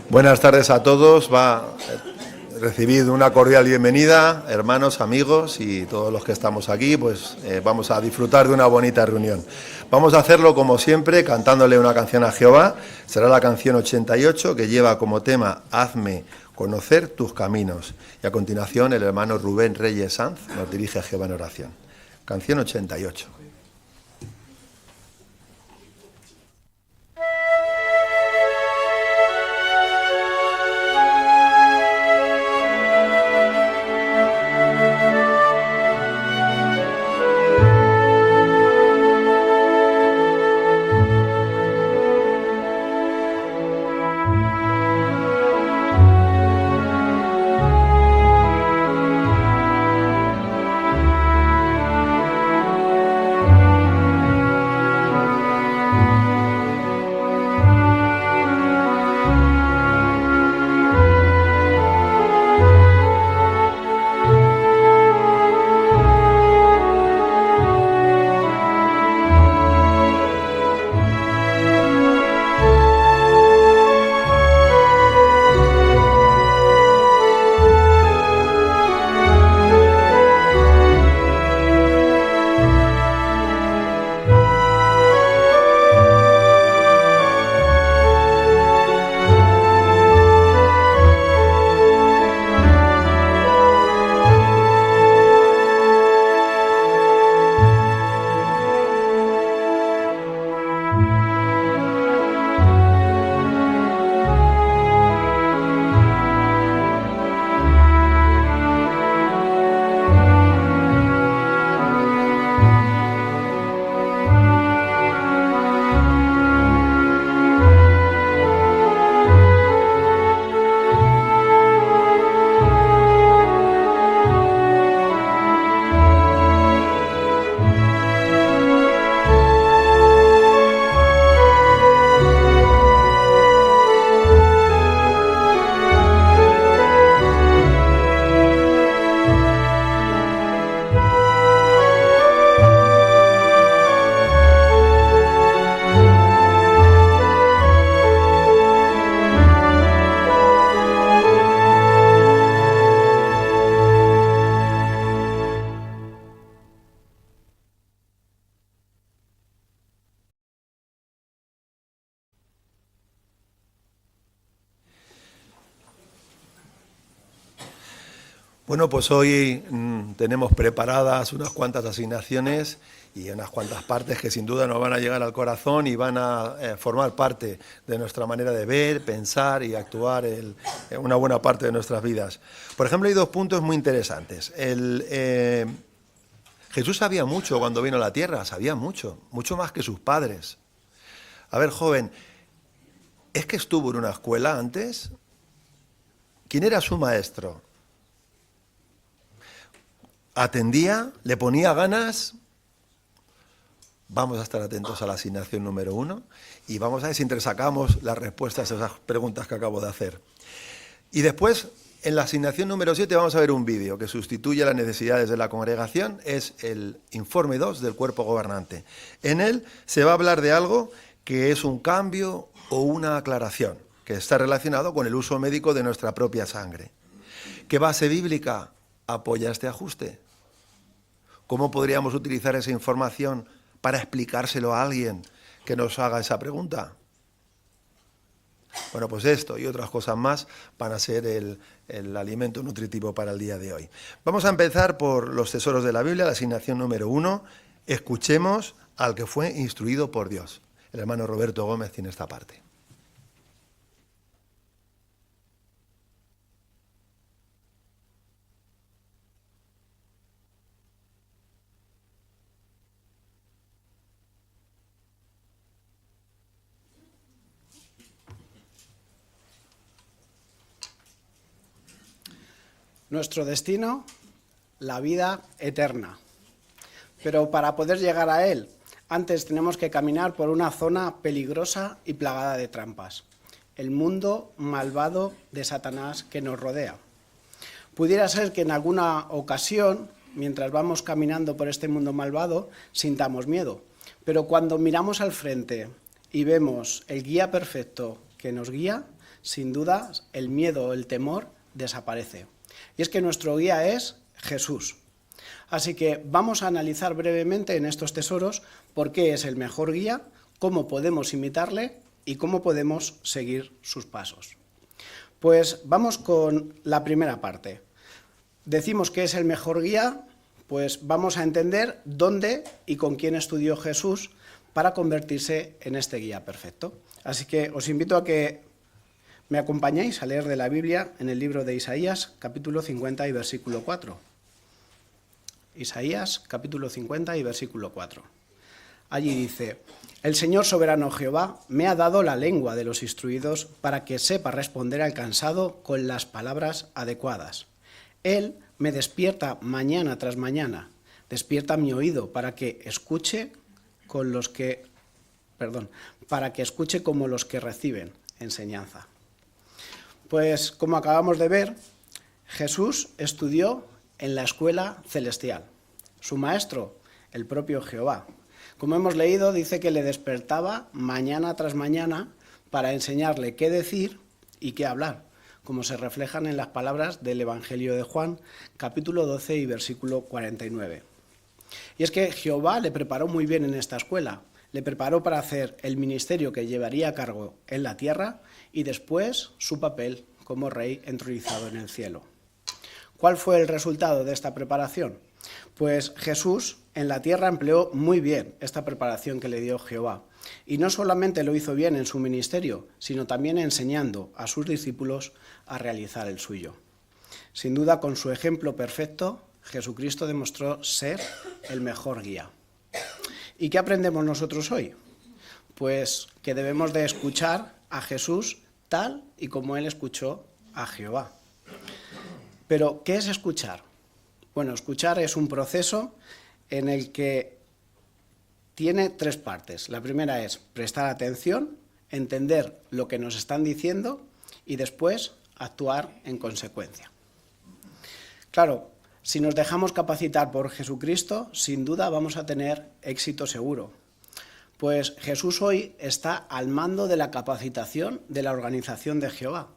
Buenas tardes a todos. Recibid una cordial bienvenida, hermanos, amigos y todos los que estamos aquí. Vamos a disfrutar de una bonita reunión. Vamos a hacerlo como siempre, cantándole una canción a Jehová. Será la canción 88, que lleva como tema Hazme conocer tus caminos. Y a continuación el hermano Rubén Reyes Sanz nos dirige a Jehová en oración. Canción 88. Bueno, pues hoy tenemos preparadas unas cuantas asignaciones y unas cuantas partes que sin duda nos van a llegar al corazón y van a formar parte de nuestra manera de ver, pensar y actuar en una buena parte de nuestras vidas. Por ejemplo, hay dos puntos muy interesantes. Jesús sabía mucho cuando vino a la tierra, sabía mucho más que sus padres. A ver, joven, ¿es que estuvo en una escuela antes? ¿Quién era su maestro? ¿Atendía? ¿Le ponía ganas? Vamos a estar atentos a la asignación número 1 y vamos a ver si entresacamos las respuestas a esas preguntas que acabo de hacer. Y después, en la asignación número 7, vamos a ver un vídeo que sustituye las necesidades de la congregación. Es el informe 2 del cuerpo gobernante. En él se va a hablar de algo que es un cambio o una aclaración, que está relacionado con el uso médico de nuestra propia sangre. ¿Qué base bíblica apoya este ajuste? ¿Cómo podríamos utilizar esa información para explicárselo a alguien que nos haga esa pregunta? Bueno, pues esto y otras cosas más van a ser el alimento nutritivo para el día de hoy. Vamos a empezar por los tesoros de la Biblia, la asignación número 1. Escuchemos al que fue instruido por Dios. El hermano Roberto Gómez tiene esta parte. Nuestro destino, la vida eterna. Pero para poder llegar a él, antes tenemos que caminar por una zona peligrosa y plagada de trampas. El mundo malvado de Satanás que nos rodea. Pudiera ser que en alguna ocasión, mientras vamos caminando por este mundo malvado, sintamos miedo. Pero cuando miramos al frente y vemos el guía perfecto que nos guía, sin duda el miedo o el temor desaparece. Y es que nuestro guía es Jesús. Así que vamos a analizar brevemente en estos tesoros por qué es el mejor guía, cómo podemos imitarle y cómo podemos seguir sus pasos. Pues vamos con la primera parte. Decimos que es el mejor guía, pues vamos a entender dónde y con quién estudió Jesús para convertirse en este guía perfecto. Así que os invito a que me acompañéis a leer de la Biblia en el libro de Isaías, capítulo 50 y versículo 4. Isaías, capítulo 50 y versículo 4. Allí dice: el Señor soberano Jehová me ha dado la lengua de los instruidos para que sepa responder al cansado con las palabras adecuadas. Él me despierta mañana tras mañana, despierta mi oído para que escuche para que escuche como los que reciben enseñanza. Pues como acabamos de ver, Jesús estudió en la escuela celestial. Su maestro, el propio Jehová. Como hemos leído, dice que le despertaba mañana tras mañana para enseñarle qué decir y qué hablar, como se reflejan en las palabras del Evangelio de Juan, capítulo 12 y versículo 49. Y es que Jehová le preparó muy bien en esta escuela, le preparó para hacer el ministerio que llevaría a cabo en la tierra y después su papel como rey entronizado en el cielo. ¿Cuál fue el resultado de esta preparación? Pues Jesús en la tierra empleó muy bien esta preparación que le dio Jehová. Y no solamente lo hizo bien en su ministerio, sino también enseñando a sus discípulos a realizar el suyo. Sin duda, con su ejemplo perfecto, Jesucristo demostró ser el mejor guía. ¿Y qué aprendemos nosotros hoy? Pues que debemos de escuchar a Jesús tal y como Él escuchó a Jehová. Pero, ¿qué es escuchar? Bueno, escuchar es un proceso en el que tiene tres partes. La primera es prestar atención, entender lo que nos están diciendo y después actuar en consecuencia. Claro, si nos dejamos capacitar por Jesucristo, sin duda vamos a tener éxito seguro. Pues Jesús hoy está al mando de la capacitación de la organización de Jehová.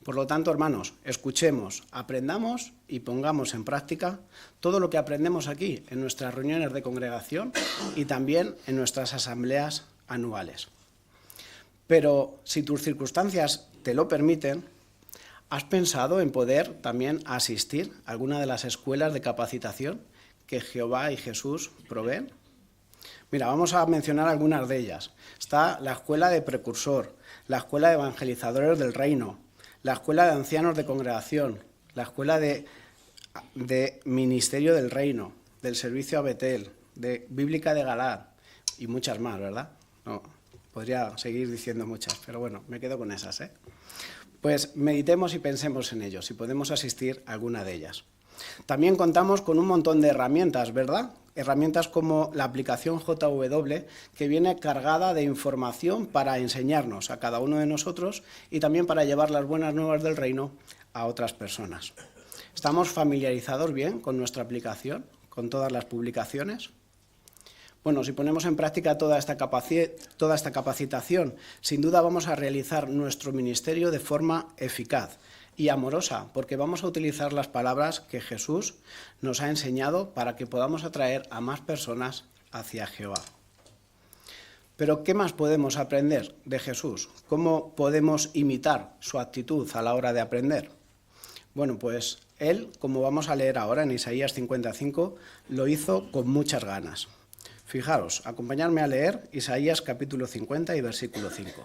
Por lo tanto, hermanos, escuchemos, aprendamos y pongamos en práctica todo lo que aprendemos aquí en nuestras reuniones de congregación y también en nuestras asambleas anuales. Pero si tus circunstancias te lo permiten, ¿has pensado en poder también asistir a alguna de las escuelas de capacitación que Jehová y Jesús proveen? Mira, vamos a mencionar algunas de ellas. Está la escuela de precursor, la escuela de evangelizadores del reino, la escuela de ancianos de congregación, la escuela de ministerio del reino, del servicio a Betel, de bíblica de Galad y muchas más, ¿verdad? No, podría seguir diciendo muchas, pero bueno, me quedo con esas, ¿eh? Pues meditemos y pensemos en ello, si podemos asistir a alguna de ellas. También contamos con un montón de herramientas, ¿verdad? Herramientas como la aplicación JW, que viene cargada de información para enseñarnos a cada uno de nosotros y también para llevar las buenas nuevas del reino a otras personas. ¿Estamos familiarizados bien con nuestra aplicación, con todas las publicaciones? Bueno, si ponemos en práctica toda esta capacitación, sin duda vamos a realizar nuestro ministerio de forma eficaz y amorosa, porque vamos a utilizar las palabras que Jesús nos ha enseñado para que podamos atraer a más personas hacia Jehová. Pero, ¿qué más podemos aprender de Jesús? ¿Cómo podemos imitar su actitud a la hora de aprender? Bueno, pues él, como vamos a leer ahora en Isaías 55, lo hizo con muchas ganas. Fijaros, acompañadme a leer Isaías capítulo 50 y versículo 5.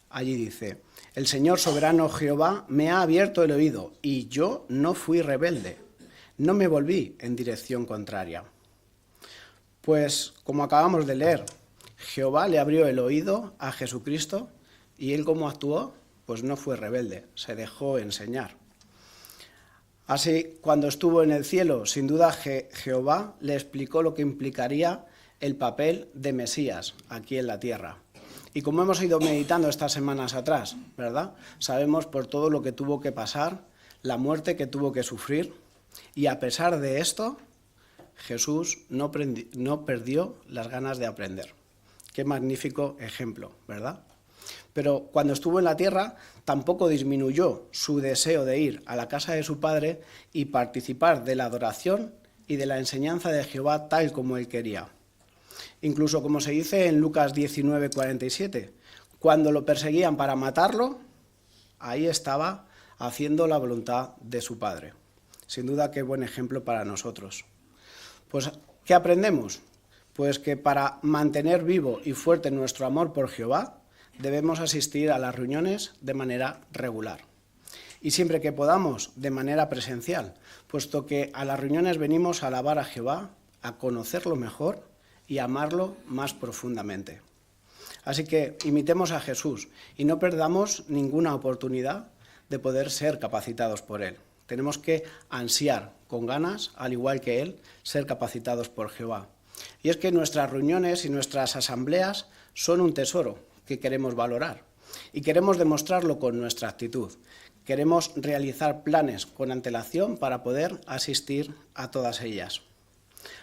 Allí dice: el Señor soberano Jehová me ha abierto el oído y yo no fui rebelde, no me volví en dirección contraria. Pues, como acabamos de leer, Jehová le abrió el oído a Jesucristo y él, ¿cómo actuó? Pues no fue rebelde, se dejó enseñar. Así, cuando estuvo en el cielo, sin duda Jehová le explicó lo que implicaría el papel de Mesías aquí en la tierra. Y como hemos ido meditando estas semanas atrás, ¿verdad? Sabemos por todo lo que tuvo que pasar, la muerte que tuvo que sufrir, y a pesar de esto, Jesús no perdió las ganas de aprender. Qué magnífico ejemplo, ¿verdad? Pero cuando estuvo en la tierra, tampoco disminuyó su deseo de ir a la casa de su padre y participar de la adoración y de la enseñanza de Jehová tal como él quería. Incluso como se dice en Lucas 19:47, cuando lo perseguían para matarlo, ahí estaba haciendo la voluntad de su padre. Sin duda, qué buen ejemplo para nosotros. Pues, ¿qué aprendemos? Pues que para mantener vivo y fuerte nuestro amor por Jehová, debemos asistir a las reuniones de manera regular. Y siempre que podamos, de manera presencial, puesto que a las reuniones venimos a alabar a Jehová, a conocerlo mejor y a amarlo más profundamente. Así que imitemos a Jesús y no perdamos ninguna oportunidad de poder ser capacitados por Él. Tenemos que ansiar con ganas, al igual que Él, ser capacitados por Jehová. Y es que nuestras reuniones y nuestras asambleas son un tesoro que queremos valorar y queremos demostrarlo con nuestra actitud. Queremos realizar planes con antelación para poder asistir a todas ellas.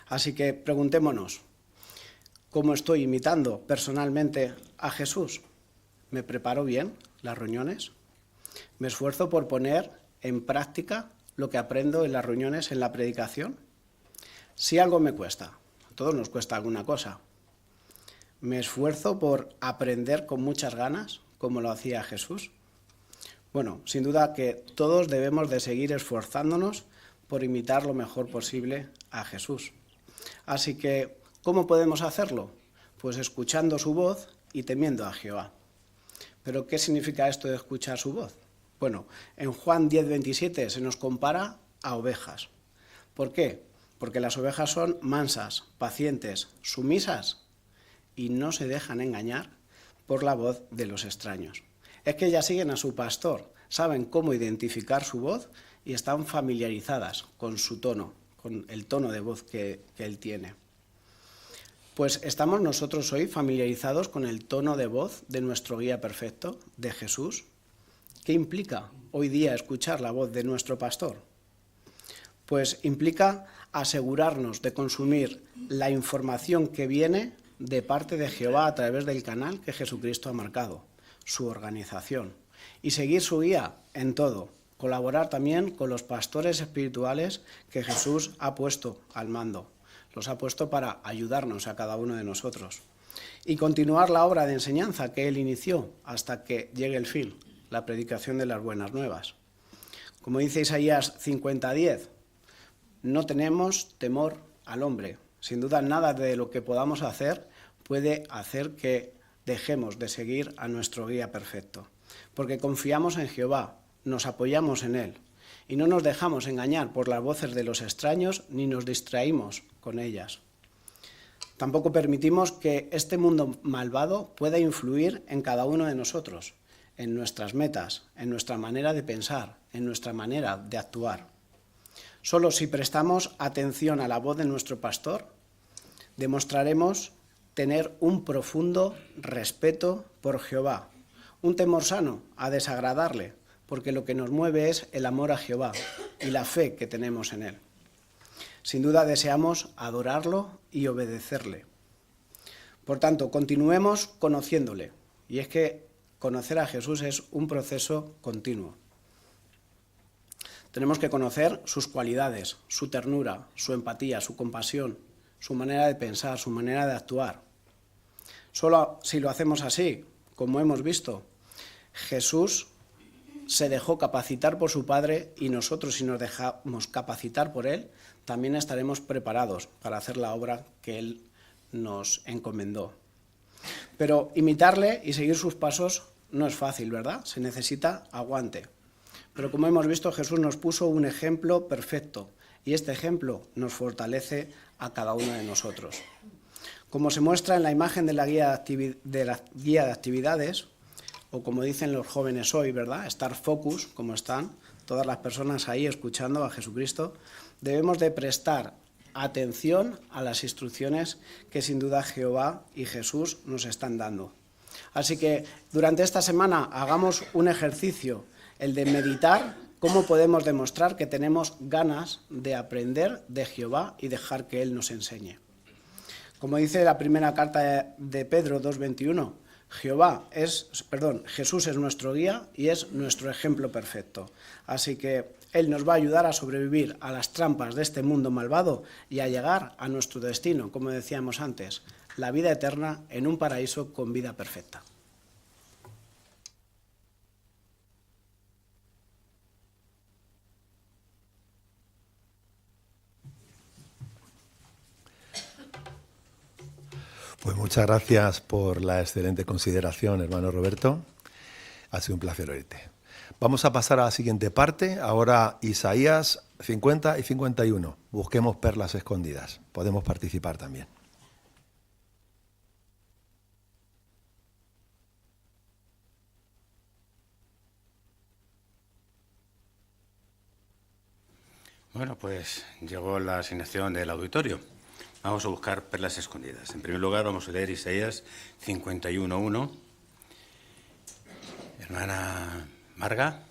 Así que preguntémonos, ¿cómo estoy imitando personalmente a Jesús? ¿Me preparo bien las reuniones? ¿Me esfuerzo por poner en práctica lo que aprendo en las reuniones, en la predicación? Si algo me cuesta, a todos nos cuesta alguna cosa. ¿Me esfuerzo por aprender con muchas ganas, como lo hacía Jesús? Bueno, sin duda que todos debemos de seguir esforzándonos por imitar lo mejor posible a Jesús. Así que, ¿cómo podemos hacerlo? Pues escuchando su voz y temiendo a Jehová. ¿Pero qué significa esto de escuchar su voz? Bueno, en Juan 10:27 se nos compara a ovejas. ¿Por qué? Porque las ovejas son mansas, pacientes, sumisas y no se dejan engañar por la voz de los extraños. Es que ellas siguen a su pastor, saben cómo identificar su voz y están familiarizadas con su tono, con el tono de voz que él tiene. Pues ¿estamos nosotros hoy familiarizados con el tono de voz de nuestro guía perfecto, de Jesús? ¿Qué implica hoy día escuchar la voz de nuestro pastor? Pues implica asegurarnos de consumir la información que viene de parte de Jehová a través del canal que Jesucristo ha marcado, su organización, y seguir su guía en todo, colaborar también con los pastores espirituales que Jesús ha puesto al mando, los ha puesto para ayudarnos a cada uno de nosotros, y continuar la obra de enseñanza que Él inició hasta que llegue el fin, la predicación de las buenas nuevas. Como dice Isaías 50:10, no tenemos temor al hombre. Sin duda, nada de lo que podamos hacer puede hacer que dejemos de seguir a nuestro guía perfecto, porque confiamos en Jehová, nos apoyamos en Él y no nos dejamos engañar por las voces de los extraños ni nos distraímos con ellas. Tampoco permitimos que este mundo malvado pueda influir en cada uno de nosotros, en nuestras metas, en nuestra manera de pensar, en nuestra manera de actuar. Solo si prestamos atención a la voz de nuestro pastor, demostraremos tener un profundo respeto por Jehová, un temor sano a desagradarle, porque lo que nos mueve es el amor a Jehová y la fe que tenemos en Él. Sin duda deseamos adorarlo y obedecerle. Por tanto, continuemos conociéndole, y es que conocer a Jesús es un proceso continuo. Tenemos que conocer sus cualidades, su ternura, su empatía, su compasión, su manera de pensar, su manera de actuar. Solo si lo hacemos así, como hemos visto, Jesús se dejó capacitar por su Padre y nosotros, si nos dejamos capacitar por Él, también estaremos preparados para hacer la obra que Él nos encomendó. Pero imitarle y seguir sus pasos no es fácil, ¿verdad? Se necesita aguante. Pero como hemos visto, Jesús nos puso un ejemplo perfecto y este ejemplo nos fortalece a cada uno de nosotros. Como se muestra en la imagen de la guía de actividades, o como dicen los jóvenes hoy, ¿verdad? Estar focus, como están todas las personas ahí escuchando a Jesucristo, debemos de prestar atención a las instrucciones que sin duda Jehová y Jesús nos están dando. Así que durante esta semana hagamos un ejercicio, el de meditar cómo podemos demostrar que tenemos ganas de aprender de Jehová y dejar que Él nos enseñe. Como dice la primera carta de Pedro 2:21, Jesús es nuestro guía y es nuestro ejemplo perfecto. Así que Él nos va a ayudar a sobrevivir a las trampas de este mundo malvado y a llegar a nuestro destino, como decíamos antes, la vida eterna en un paraíso con vida perfecta. Pues muchas gracias por la excelente consideración, hermano Roberto. Ha sido un placer oírte. Vamos a pasar a la siguiente parte. Ahora Isaías 50 y 51. Busquemos perlas escondidas. Podemos participar también. Bueno, pues llegó la asignación del auditorio. Vamos a buscar perlas escondidas. En primer lugar, vamos a leer Isaías 51:1. Hermana Marga.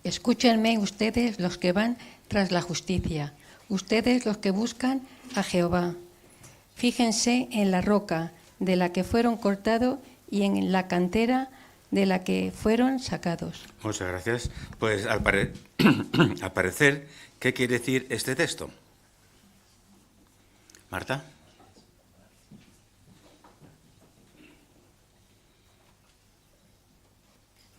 Escúchenme ustedes los que van tras la justicia, ustedes los que buscan a Jehová. Fíjense en la roca de la que fueron cortados y en la cantera de la que fueron sacados. Muchas gracias. Pues al parecer, ¿qué quiere decir este texto? Marta.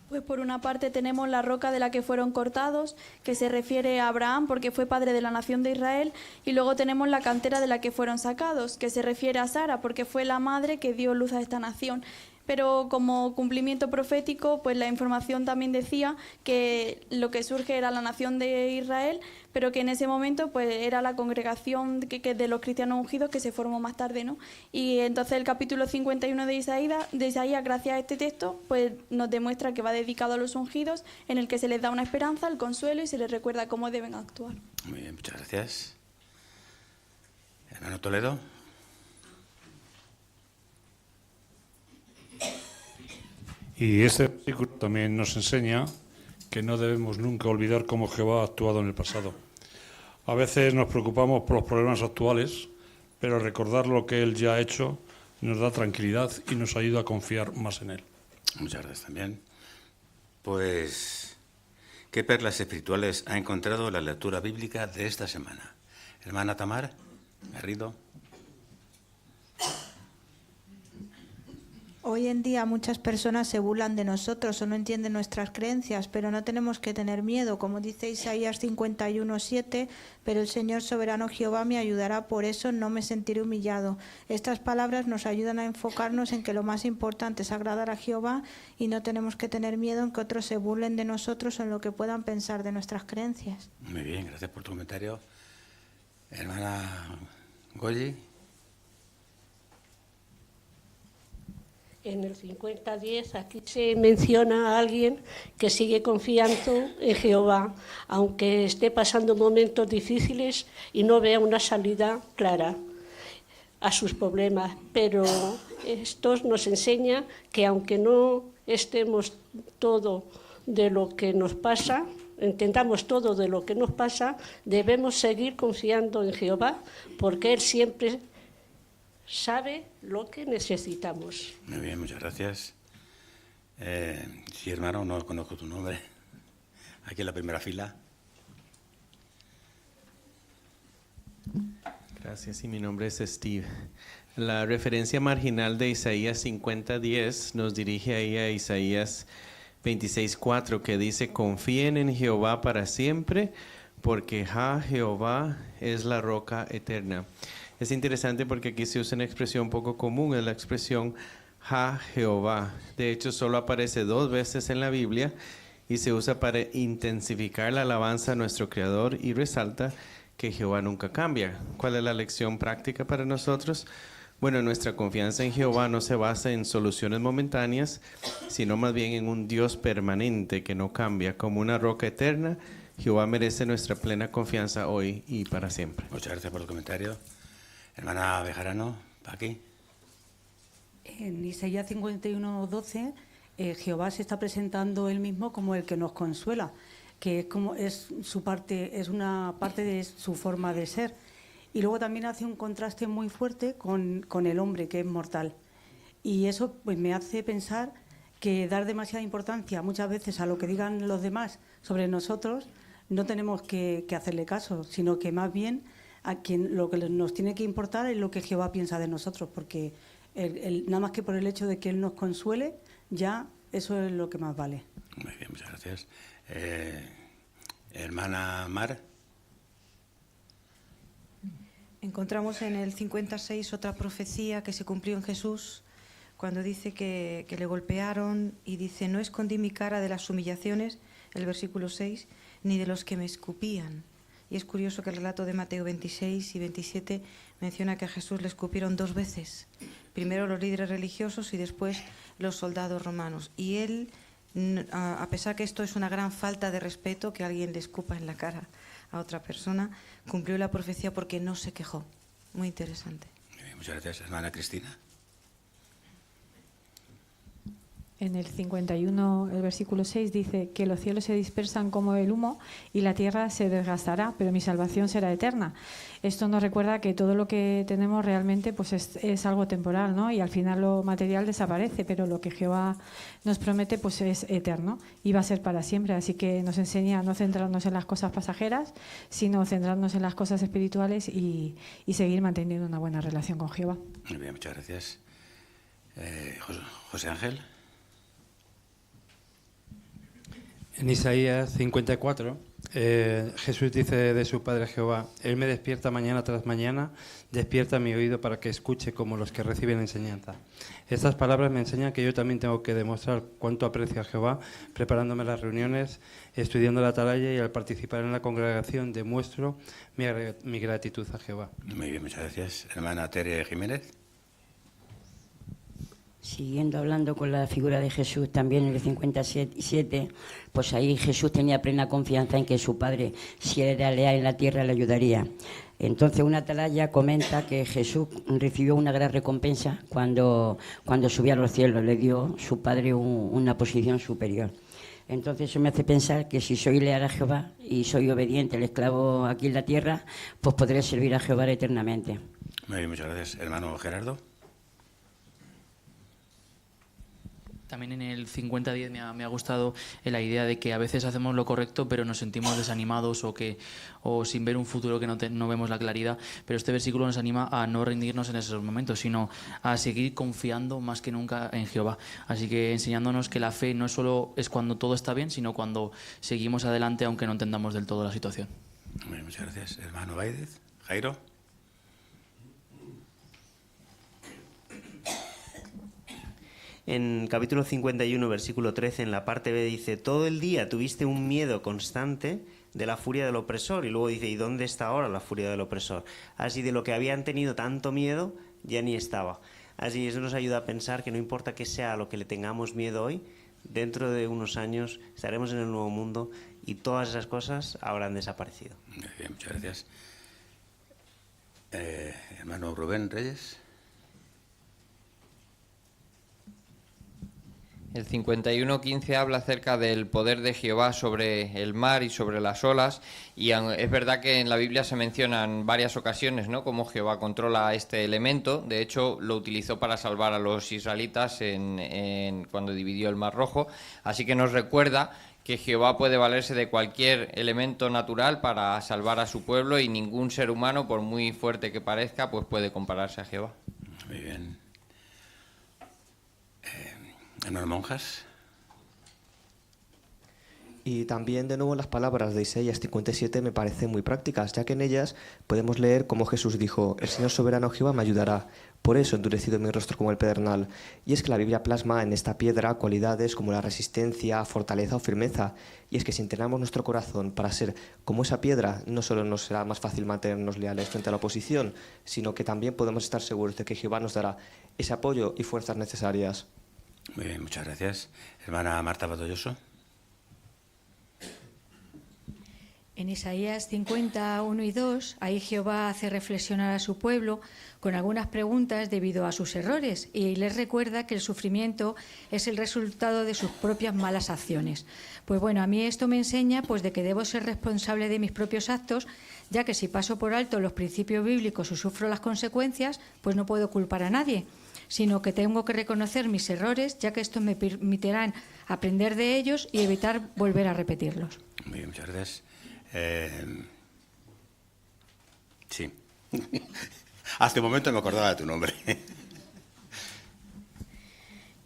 Pues por una parte tenemos la roca de la que fueron cortados, que se refiere a Abraham porque fue padre de la nación de Israel, y luego tenemos la cantera de la que fueron sacados, que se refiere a Sara porque fue la madre que dio luz a esta nación. Pero como cumplimiento profético, pues la información también decía que lo que surge era la nación de Israel, pero que en ese momento pues era la congregación de los cristianos ungidos que se formó más tarde, ¿no? Y entonces el capítulo 51 de Isaías, gracias a este texto, pues nos demuestra que va dedicado a los ungidos, en el que se les da una esperanza, el consuelo y se les recuerda cómo deben actuar. Muy bien, muchas gracias. Hermano Toledo. Y este versículo también nos enseña que no debemos nunca olvidar cómo Jehová ha actuado en el pasado. A veces nos preocupamos por los problemas actuales, pero recordar lo que Él ya ha hecho nos da tranquilidad y nos ayuda a confiar más en Él. Muchas gracias también. Pues, ¿qué perlas espirituales ha encontrado la lectura bíblica de esta semana? Hermana Tamar Garrido. Hoy en día muchas personas se burlan de nosotros o no entienden nuestras creencias, pero no tenemos que tener miedo, como dice Isaías 51:7, pero el Señor soberano Jehová me ayudará, por eso no me sentiré humillado. Estas palabras nos ayudan a enfocarnos en que lo más importante es agradar a Jehová y no tenemos que tener miedo en que otros se burlen de nosotros o en lo que puedan pensar de nuestras creencias. Muy bien, gracias por tu comentario. Hermana Goyi. En el 50:10 aquí se menciona a alguien que sigue confiando en Jehová, aunque esté pasando momentos difíciles y no vea una salida clara a sus problemas. Pero esto nos enseña que aunque no estemos todo de lo que nos pasa, entendamos todo de lo que nos pasa, debemos seguir confiando en Jehová, porque Él siempre sabe lo que necesitamos. Muy bien, muchas gracias. Sí, hermano, no conozco tu nombre. Aquí en la primera fila. Gracias, y mi nombre es Steve. La referencia marginal de Isaías 50:10 nos dirige ahí a Isaías 26:4, que dice: confíen en Jehová para siempre, porque Jehová es la roca eterna. Es interesante porque aquí se usa una expresión poco común, es la expresión Jehová. De hecho, solo aparece 2 veces en la Biblia y se usa para intensificar la alabanza a nuestro Creador y resalta que Jehová nunca cambia. ¿Cuál es la lección práctica para nosotros? Bueno, nuestra confianza en Jehová no se basa en soluciones momentáneas, sino más bien en un Dios permanente que no cambia. Como una roca eterna, Jehová merece nuestra plena confianza hoy y para siempre. Muchas gracias por el comentario. Hermana Bejarano, aquí. En Isaías 51:12, Jehová se está presentando él mismo como el que nos consuela, que es una parte de su forma de ser. Y luego también hace un contraste muy fuerte con el hombre, que es mortal. Y eso pues me hace pensar que dar demasiada importancia muchas veces a lo que digan los demás sobre nosotros, no tenemos que hacerle caso, sino que más bien a quien lo que nos tiene que importar es lo que Jehová piensa de nosotros, porque nada más que por el hecho de que Él nos consuele, ya eso es lo que más vale. Muy bien, muchas gracias. Hermana Mar. Encontramos en el 56 otra profecía que se cumplió en Jesús, cuando dice que le golpearon y dice: no escondí mi cara de las humillaciones, el versículo 6, ni de los que me escupían. Y es curioso que el relato de Mateo 26 y 27 menciona que a Jesús le escupieron 2 veces. Primero los líderes religiosos y después los soldados romanos. Y él, a pesar que esto es una gran falta de respeto, que alguien le escupa en la cara a otra persona, cumplió la profecía porque no se quejó. Muy interesante. Muchas gracias. Hermana Cristina. En el 51, el versículo 6 dice que los cielos se dispersan como el humo y la tierra se desgastará, pero mi salvación será eterna. Esto nos recuerda que todo lo que tenemos realmente pues es algo temporal, ¿no? Y al final lo material desaparece, pero lo que Jehová nos promete pues es eterno y va a ser para siempre. Así que nos enseña a no centrarnos en las cosas pasajeras, sino centrarnos en las cosas espirituales y seguir manteniendo una buena relación con Jehová. Muy bien, muchas gracias. José Ángel. En Isaías 54, Jesús dice de su Padre Jehová: Él me despierta mañana tras mañana, despierta mi oído para que escuche como los que reciben enseñanza. Estas palabras me enseñan que yo también tengo que demostrar cuánto aprecio a Jehová, preparándome las reuniones, estudiando la atalaya, y al participar en la congregación demuestro mi gratitud a Jehová. Muy bien, muchas gracias. Hermana Tere Jiménez. Siguiendo hablando con la figura de Jesús, también en el 57, pues ahí Jesús tenía plena confianza en que su Padre, si era leal en la tierra, le ayudaría. Entonces una atalaya comenta que Jesús recibió una gran recompensa cuando subió a los cielos, le dio su Padre una posición superior. Entonces eso me hace pensar que si soy leal a Jehová y soy obediente, el esclavo aquí en la tierra, pues podré servir a Jehová eternamente. Muy bien, muchas gracias. Hermano Gerardo. También en el 50-10 me ha gustado la idea de que a veces hacemos lo correcto pero nos sentimos desanimados o sin ver un futuro que no vemos la claridad, pero este versículo nos anima a no rendirnos en esos momentos, sino a seguir confiando más que nunca en Jehová. Así que enseñándonos que la fe no solo es cuando todo está bien, sino cuando seguimos adelante aunque no entendamos del todo la situación. Muy bien, muchas gracias. Hermano Baidez. Jairo. En capítulo 51, versículo 13, en la parte B dice: todo el día tuviste un miedo constante de la furia del opresor. Y luego dice: ¿y dónde está ahora la furia del opresor? Así de lo que habían tenido tanto miedo, ya ni estaba. Así eso nos ayuda a pensar que no importa qué sea lo que le tengamos miedo hoy, dentro de unos años estaremos en el nuevo mundo y todas esas cosas habrán desaparecido. Muy bien, muchas gracias. Hermano Rubén Reyes. El 51:15 habla acerca del poder de Jehová sobre el mar y sobre las olas, y es verdad que en la Biblia se mencionan varias ocasiones, ¿no?, cómo Jehová controla este elemento. De hecho, lo utilizó para salvar a los israelitas cuando dividió el Mar Rojo, así que nos recuerda que Jehová puede valerse de cualquier elemento natural para salvar a su pueblo, y ningún ser humano, por muy fuerte que parezca, pues puede compararse a Jehová. Muy bien. Hermano Monjas. Y también, de nuevo, las palabras de Isaías 57 me parecen muy prácticas, ya que en ellas podemos leer cómo Jesús dijo: el Señor soberano Jehová me ayudará, por eso he endurecido mi rostro como el pedernal. Y es que la Biblia plasma en esta piedra cualidades como la resistencia, fortaleza o firmeza. Y es que si entrenamos nuestro corazón para ser como esa piedra, no solo nos será más fácil mantenernos leales frente a la oposición, sino que también podemos estar seguros de que Jehová nos dará ese apoyo y fuerzas necesarias. Muy bien, muchas gracias. Hermana Marta Badoyoso. En Isaías 51 y 2, ahí Jehová hace reflexionar a su pueblo con algunas preguntas debido a sus errores y les recuerda que el sufrimiento es el resultado de sus propias malas acciones. Pues bueno, a mí esto me enseña pues de que debo ser responsable de mis propios actos, ya que si paso por alto los principios bíblicos o sufro las consecuencias, pues no puedo culpar a nadie, sino que tengo que reconocer mis errores, ya que estos me permitirán aprender de ellos y evitar volver a repetirlos. Muy bien, muchas gracias. Sí. Hasta el momento me acordaba de tu nombre.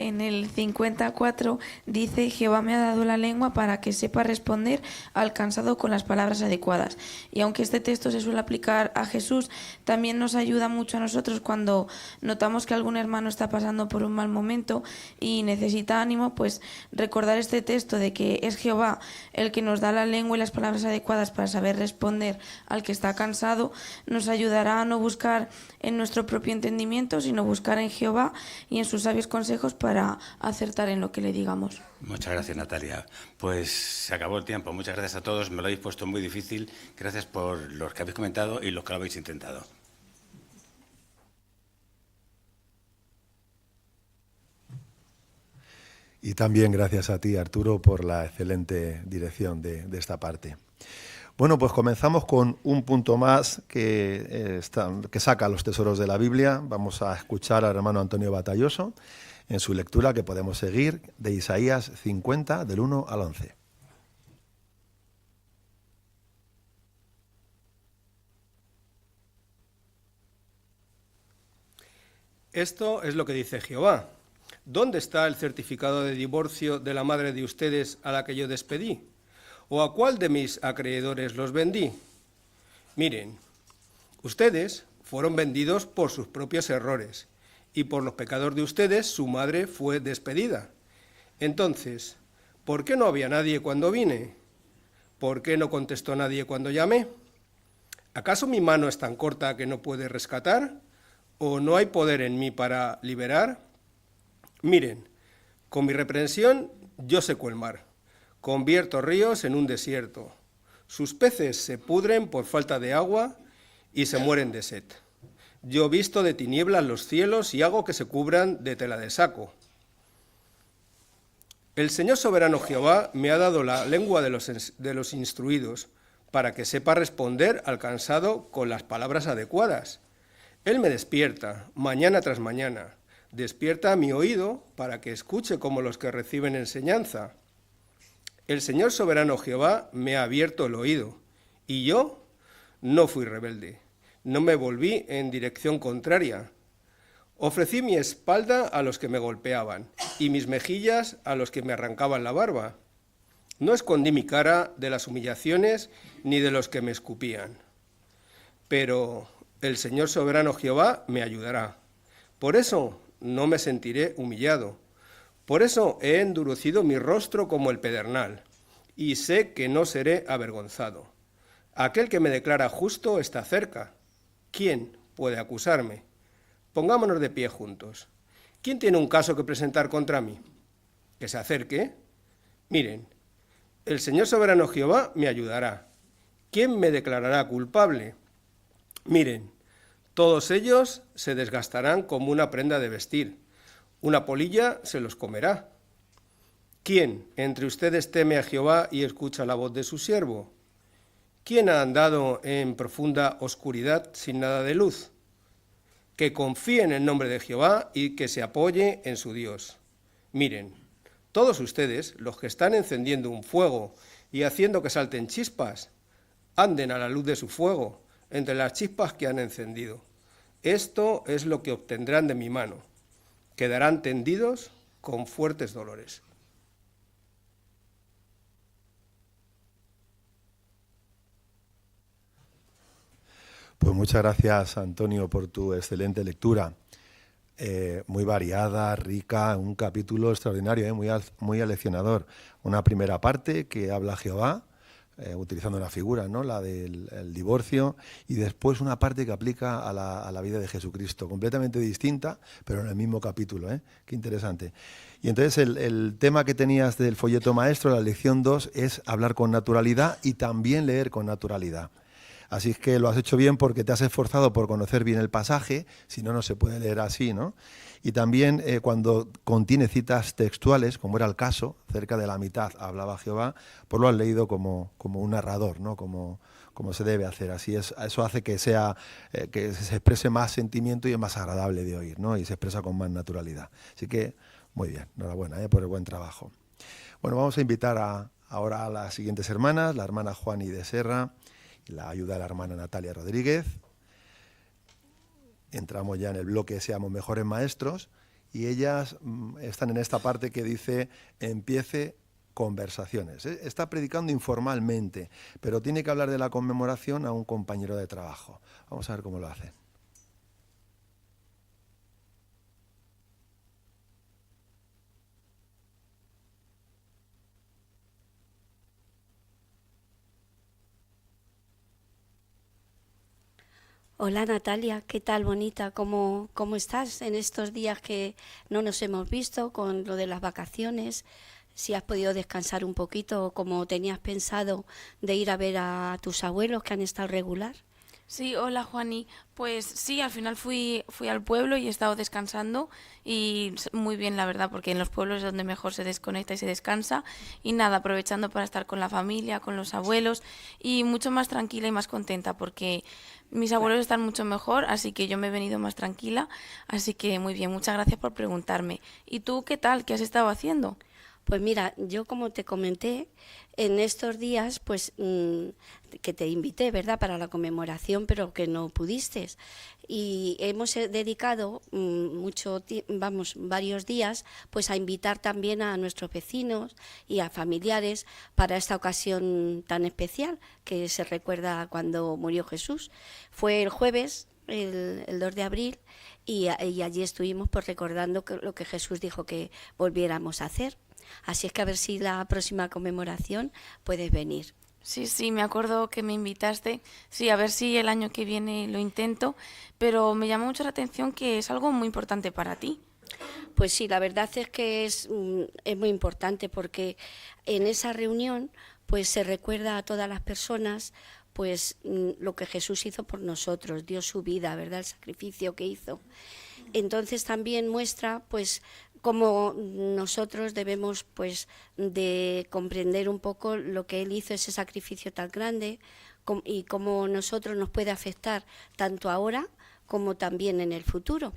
En el 54 dice: Jehová me ha dado la lengua para que sepa responder al cansado con las palabras adecuadas. Y aunque este texto se suele aplicar a Jesús, también nos ayuda mucho a nosotros cuando notamos que algún hermano está pasando por un mal momento y necesita ánimo, pues recordar este texto de que es Jehová el que nos da la lengua y las palabras adecuadas para saber responder al que está cansado, nos ayudará a no buscar en nuestro propio entendimiento, sino buscar en Jehová y en sus sabios consejos para acertar en lo que le digamos. Muchas gracias, Natalia. Pues se acabó el tiempo. Muchas gracias a todos. Me lo habéis puesto muy difícil. Gracias por los que habéis comentado y los que lo habéis intentado. Y también gracias a ti, Arturo, por la excelente dirección de esta parte. Bueno, pues comenzamos con un punto más que saca los tesoros de la Biblia. Vamos a escuchar al hermano Antonio Batalloso en su lectura, que podemos seguir, de Isaías 50, del 1 al 11. Esto es lo que dice Jehová. ¿Dónde está el certificado de divorcio de la madre de ustedes a la que yo despedí? ¿O a cuál de mis acreedores los vendí? Miren, ustedes fueron vendidos por sus propios errores, y por los pecados de ustedes su madre fue despedida. Entonces, ¿por qué no había nadie cuando vine? ¿Por qué no contestó nadie cuando llamé? ¿Acaso mi mano es tan corta que no puede rescatar? ¿O no hay poder en mí para liberar? Miren, con mi reprensión yo seco el mar, convierto ríos en un desierto. Sus peces se pudren por falta de agua y se mueren de sed. Yo visto de tinieblas los cielos y hago que se cubran de tela de saco. El Señor soberano Jehová me ha dado la lengua de los instruidos, para que sepa responder al cansado con las palabras adecuadas. Él me despierta, mañana tras mañana, despierta mi oído para que escuche como los que reciben enseñanza. El Señor soberano Jehová me ha abierto el oído, y yo no fui rebelde. No me volví en dirección contraria. Ofrecí mi espalda a los que me golpeaban y mis mejillas a los que me arrancaban la barba. No escondí mi cara de las humillaciones ni de los que me escupían. Pero el Señor soberano Jehová me ayudará. Por eso no me sentiré humillado. Por eso he endurecido mi rostro como el pedernal y sé que no seré avergonzado. Aquel que me declara justo está cerca. ¿Quién puede acusarme? Pongámonos de pie juntos. ¿Quién tiene un caso que presentar contra mí? Que se acerque. Miren, el Señor soberano Jehová me ayudará. ¿Quién me declarará culpable? Miren, todos ellos se desgastarán como una prenda de vestir. Una polilla se los comerá. ¿Quién entre ustedes teme a Jehová y escucha la voz de su siervo? ¿Quién ha andado en profunda oscuridad sin nada de luz? Que confíe en el nombre de Jehová y que se apoye en su Dios. Miren, todos ustedes, los que están encendiendo un fuego y haciendo que salten chispas, anden a la luz de su fuego, entre las chispas que han encendido. Esto es lo que obtendrán de mi mano. Quedarán tendidos con fuertes dolores. Pues muchas gracias, Antonio, por tu excelente lectura. Muy variada, rica, un capítulo extraordinario, muy aleccionador. Una primera parte que habla Jehová, utilizando una figura, ¿no? La del el divorcio, y después una parte que aplica a la vida de Jesucristo, completamente distinta, pero en el mismo capítulo, ¿eh? Qué interesante. Y entonces el tema que tenías del folleto maestro, la lección 2, es hablar con naturalidad y también leer con naturalidad. Así es que lo has hecho bien porque te has esforzado por conocer bien el pasaje, si no, no se puede leer así, ¿no? Y también cuando contiene citas textuales, como era el caso, cerca de la mitad hablaba Jehová, pues lo has leído como un narrador, ¿no? Como se debe hacer. Así es, eso hace que que se exprese más sentimiento y es más agradable de oír, ¿no? Y se expresa con más naturalidad. Así que, muy bien, enhorabuena por el buen trabajo. Bueno, vamos a invitar ahora a las siguientes hermanas, la hermana Juani de Serra, la ayuda de la hermana Natalia Rodríguez. Entramos ya en el bloque Seamos Mejores Maestros y ellas están en esta parte que dice empiece conversaciones. Está predicando informalmente, pero tiene que hablar de la conmemoración a un compañero de trabajo. Vamos a ver cómo lo hace. Hola Natalia, ¿qué tal, bonita? ¿Cómo estás en estos días que no nos hemos visto con lo de las vacaciones? Si has podido descansar un poquito, como tenías pensado de ir a ver a tus abuelos que han estado regular. Sí, hola Juani. Pues sí, al final fui al pueblo y he estado descansando y muy bien, la verdad, porque en los pueblos es donde mejor se desconecta y se descansa. Y nada, aprovechando para estar con la familia, con los abuelos y mucho más tranquila y más contenta porque mis abuelos están mucho mejor, así que yo me he venido más tranquila. Así que muy bien, muchas gracias por preguntarme. ¿Y tú qué tal? ¿Qué has estado haciendo? Pues mira, yo como te comenté, en estos días, pues que te invité, ¿verdad?, para la conmemoración, pero que no pudiste. Y hemos dedicado varios días, pues a invitar también a nuestros vecinos y a familiares para esta ocasión tan especial que se recuerda cuando murió Jesús. Fue el jueves, el 2 de abril, y allí estuvimos pues recordando lo que Jesús dijo que volviéramos a hacer. Así es que a ver si la próxima conmemoración puedes venir. Sí, me acuerdo que me invitaste. Sí, a ver si el año que viene lo intento, pero me llama mucho la atención que es algo muy importante para ti. Pues sí, la verdad es que es muy importante porque en esa reunión pues se recuerda a todas las personas pues lo que Jesús hizo por nosotros, dio su vida, ¿verdad?, el sacrificio que hizo. Entonces también muestra pues cómo nosotros debemos pues de comprender un poco lo que Él hizo, ese sacrificio tan grande, y cómo nosotros nos puede afectar tanto ahora como también en el futuro.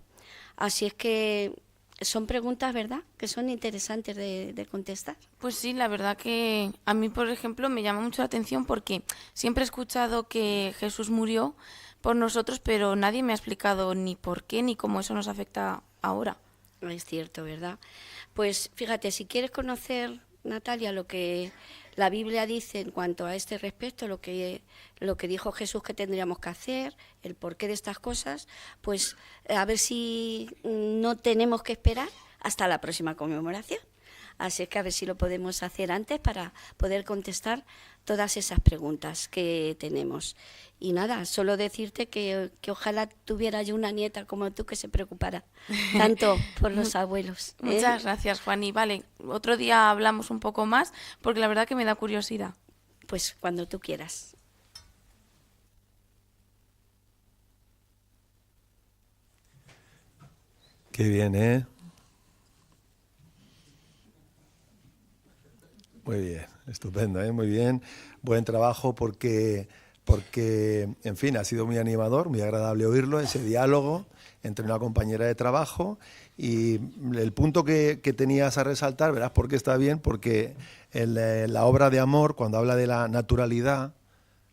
Así es que son preguntas, ¿verdad?, que son interesantes de contestar. Pues sí, la verdad que a mí, por ejemplo, me llama mucho la atención porque siempre he escuchado que Jesús murió por nosotros, pero nadie me ha explicado ni por qué ni cómo eso nos afecta ahora. Es cierto, ¿verdad? Pues fíjate, si quieres conocer, Natalia, lo que la Biblia dice en cuanto a este respecto, lo que dijo Jesús que tendríamos que hacer, el porqué de estas cosas, pues a ver si no tenemos que esperar hasta la próxima conmemoración. Así es que a ver si lo podemos hacer antes para poder contestar todas esas preguntas que tenemos. Y nada, solo decirte que ojalá tuviera yo una nieta como tú que se preocupara tanto por los abuelos. Muchas gracias, Juani. Vale, otro día hablamos un poco más porque la verdad que me da curiosidad. Pues cuando tú quieras. Qué bien, ¿eh? Muy bien, estupendo, ¿eh? Muy bien. Buen trabajo porque, en fin, ha sido muy animador, muy agradable oírlo, ese diálogo entre una compañera de trabajo. Y el punto que tenías a resaltar, verás por qué está bien, porque en la obra de amor, cuando habla de la naturalidad,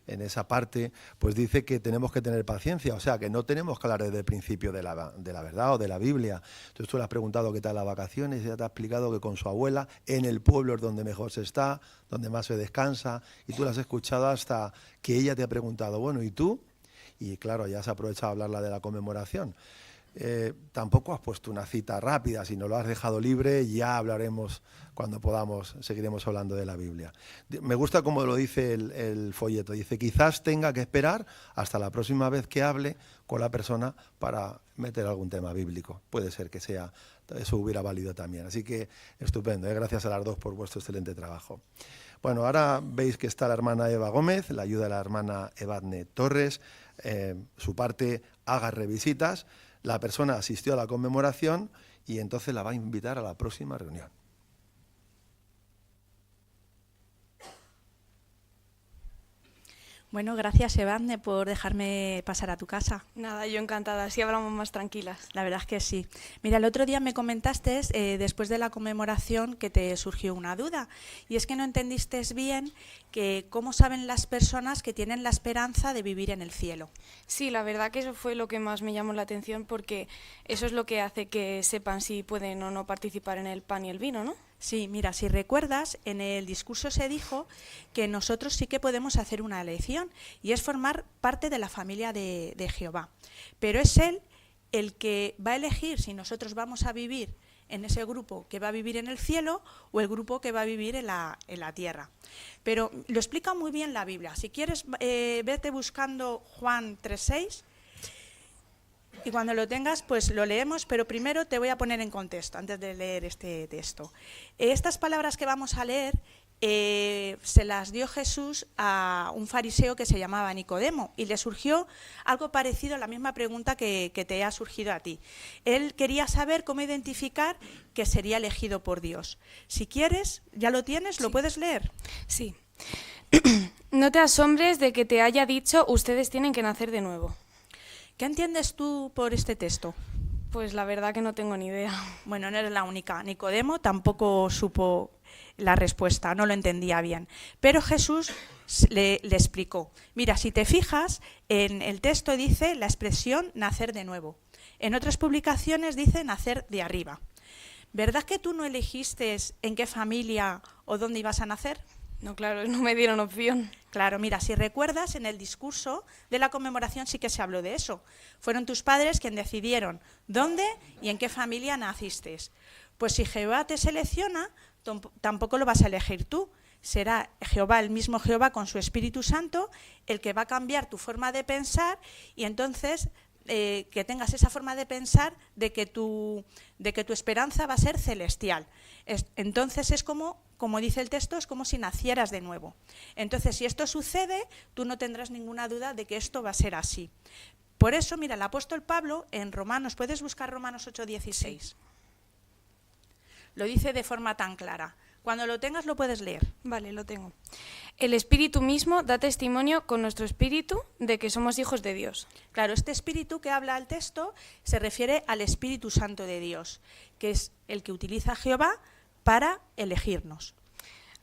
en esa parte, pues dice que tenemos que tener paciencia, o sea, que no tenemos que hablar desde el principio de la verdad o de la Biblia. Entonces tú le has preguntado qué tal las vacaciones y ella te ha explicado que con su abuela en el pueblo es donde mejor se está, donde más se descansa, y tú la has escuchado hasta que ella te ha preguntado, bueno, ¿y tú? Y claro, ya se ha aprovechado a hablarla de la conmemoración. tampoco has puesto una cita rápida, sino lo has dejado libre. Ya hablaremos cuando podamos, seguiremos hablando de la Biblia. Me gusta como lo dice el folleto. Dice, quizás tenga que esperar hasta la próxima vez que hable con la persona para meter algún tema bíblico. Puede ser que sea, eso hubiera valido también. Así que estupendo, gracias a las dos por vuestro excelente trabajo. Bueno, ahora veis que está la hermana Eva Gómez, la ayuda de la hermana Evadne Torres, su parte haga revisitas. La persona asistió a la conmemoración y entonces la va a invitar a la próxima reunión. Bueno, gracias Evadne por dejarme pasar a tu casa. Nada, yo encantada, así hablamos más tranquilas. La verdad es que sí. Mira, el otro día me comentaste, después de la conmemoración, que te surgió una duda. Y es que no entendiste bien que cómo saben las personas que tienen la esperanza de vivir en el cielo. Sí, la verdad que eso fue lo que más me llamó la atención, porque eso es lo que hace que sepan si pueden o no participar en el pan y el vino, ¿no? Sí, mira, si recuerdas, en el discurso se dijo que nosotros sí que podemos hacer una elección y es formar parte de la familia de Jehová. Pero es Él el que va a elegir si nosotros vamos a vivir en ese grupo que va a vivir en el cielo o el grupo que va a vivir en la tierra. Pero lo explica muy bien la Biblia. Si quieres, vete buscando Juan 3:6. Y cuando lo tengas, pues lo leemos, pero primero te voy a poner en contexto, antes de leer este texto. Estas palabras que vamos a leer se las dio Jesús a un fariseo que se llamaba Nicodemo y le surgió algo parecido a la misma pregunta que te ha surgido a ti. Él quería saber cómo identificar que sería elegido por Dios. Si quieres, ya lo tienes, ¿lo puedes leer? Sí. No te asombres de que te haya dicho, ustedes tienen que nacer de nuevo. ¿Qué entiendes tú por este texto? Pues la verdad que no tengo ni idea. Bueno, no eres la única. Nicodemo tampoco supo la respuesta, no lo entendía bien. Pero Jesús le explicó. Mira, si te fijas, en el texto dice la expresión nacer de nuevo. En otras publicaciones dice nacer de arriba. ¿Verdad que tú no elegiste en qué familia o dónde ibas a nacer? No, claro, no me dieron opción. Claro, mira, si recuerdas, en el discurso de la conmemoración sí que se habló de eso. Fueron tus padres quienes decidieron dónde y en qué familia naciste. Pues si Jehová te selecciona, tampoco lo vas a elegir tú. Será Jehová, el mismo Jehová con su Espíritu Santo, el que va a cambiar tu forma de pensar y entonces que tengas esa forma de pensar de que tu esperanza va a ser celestial. Entonces es como dice el texto, es como si nacieras de nuevo. Entonces, si esto sucede, tú no tendrás ninguna duda de que esto va a ser así. Por eso, mira, el apóstol Pablo en Romanos, puedes buscar Romanos 8:16. Lo dice de forma tan clara. Cuando lo tengas lo puedes leer. Vale, lo tengo. El Espíritu mismo da testimonio con nuestro espíritu de que somos hijos de Dios. Claro, este espíritu que habla el texto se refiere al Espíritu Santo de Dios, que es el que utiliza Jehová para elegirnos.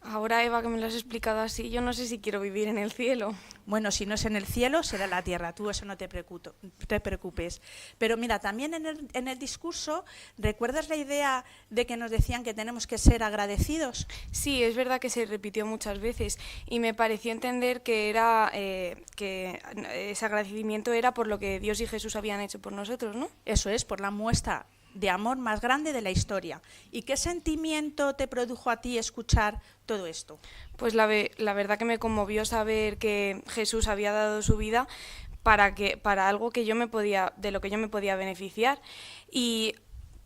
Ahora, Eva, que me lo has explicado así, yo no sé si quiero vivir en el cielo. Bueno, si no es en el cielo, será en la tierra. Tú eso no te preocupes. Pero mira, también en el discurso, ¿recuerdas la idea de que nos decían que tenemos que ser agradecidos? Sí, es verdad que se repitió muchas veces y me pareció entender que era que ese agradecimiento era por lo que Dios y Jesús habían hecho por nosotros, ¿no? Eso es, por la muestra de amor más grande de la historia. ¿Y qué sentimiento te produjo a ti escuchar todo esto? Pues la verdad que me conmovió saber que Jesús había dado su vida para algo que de lo que yo me podía beneficiar.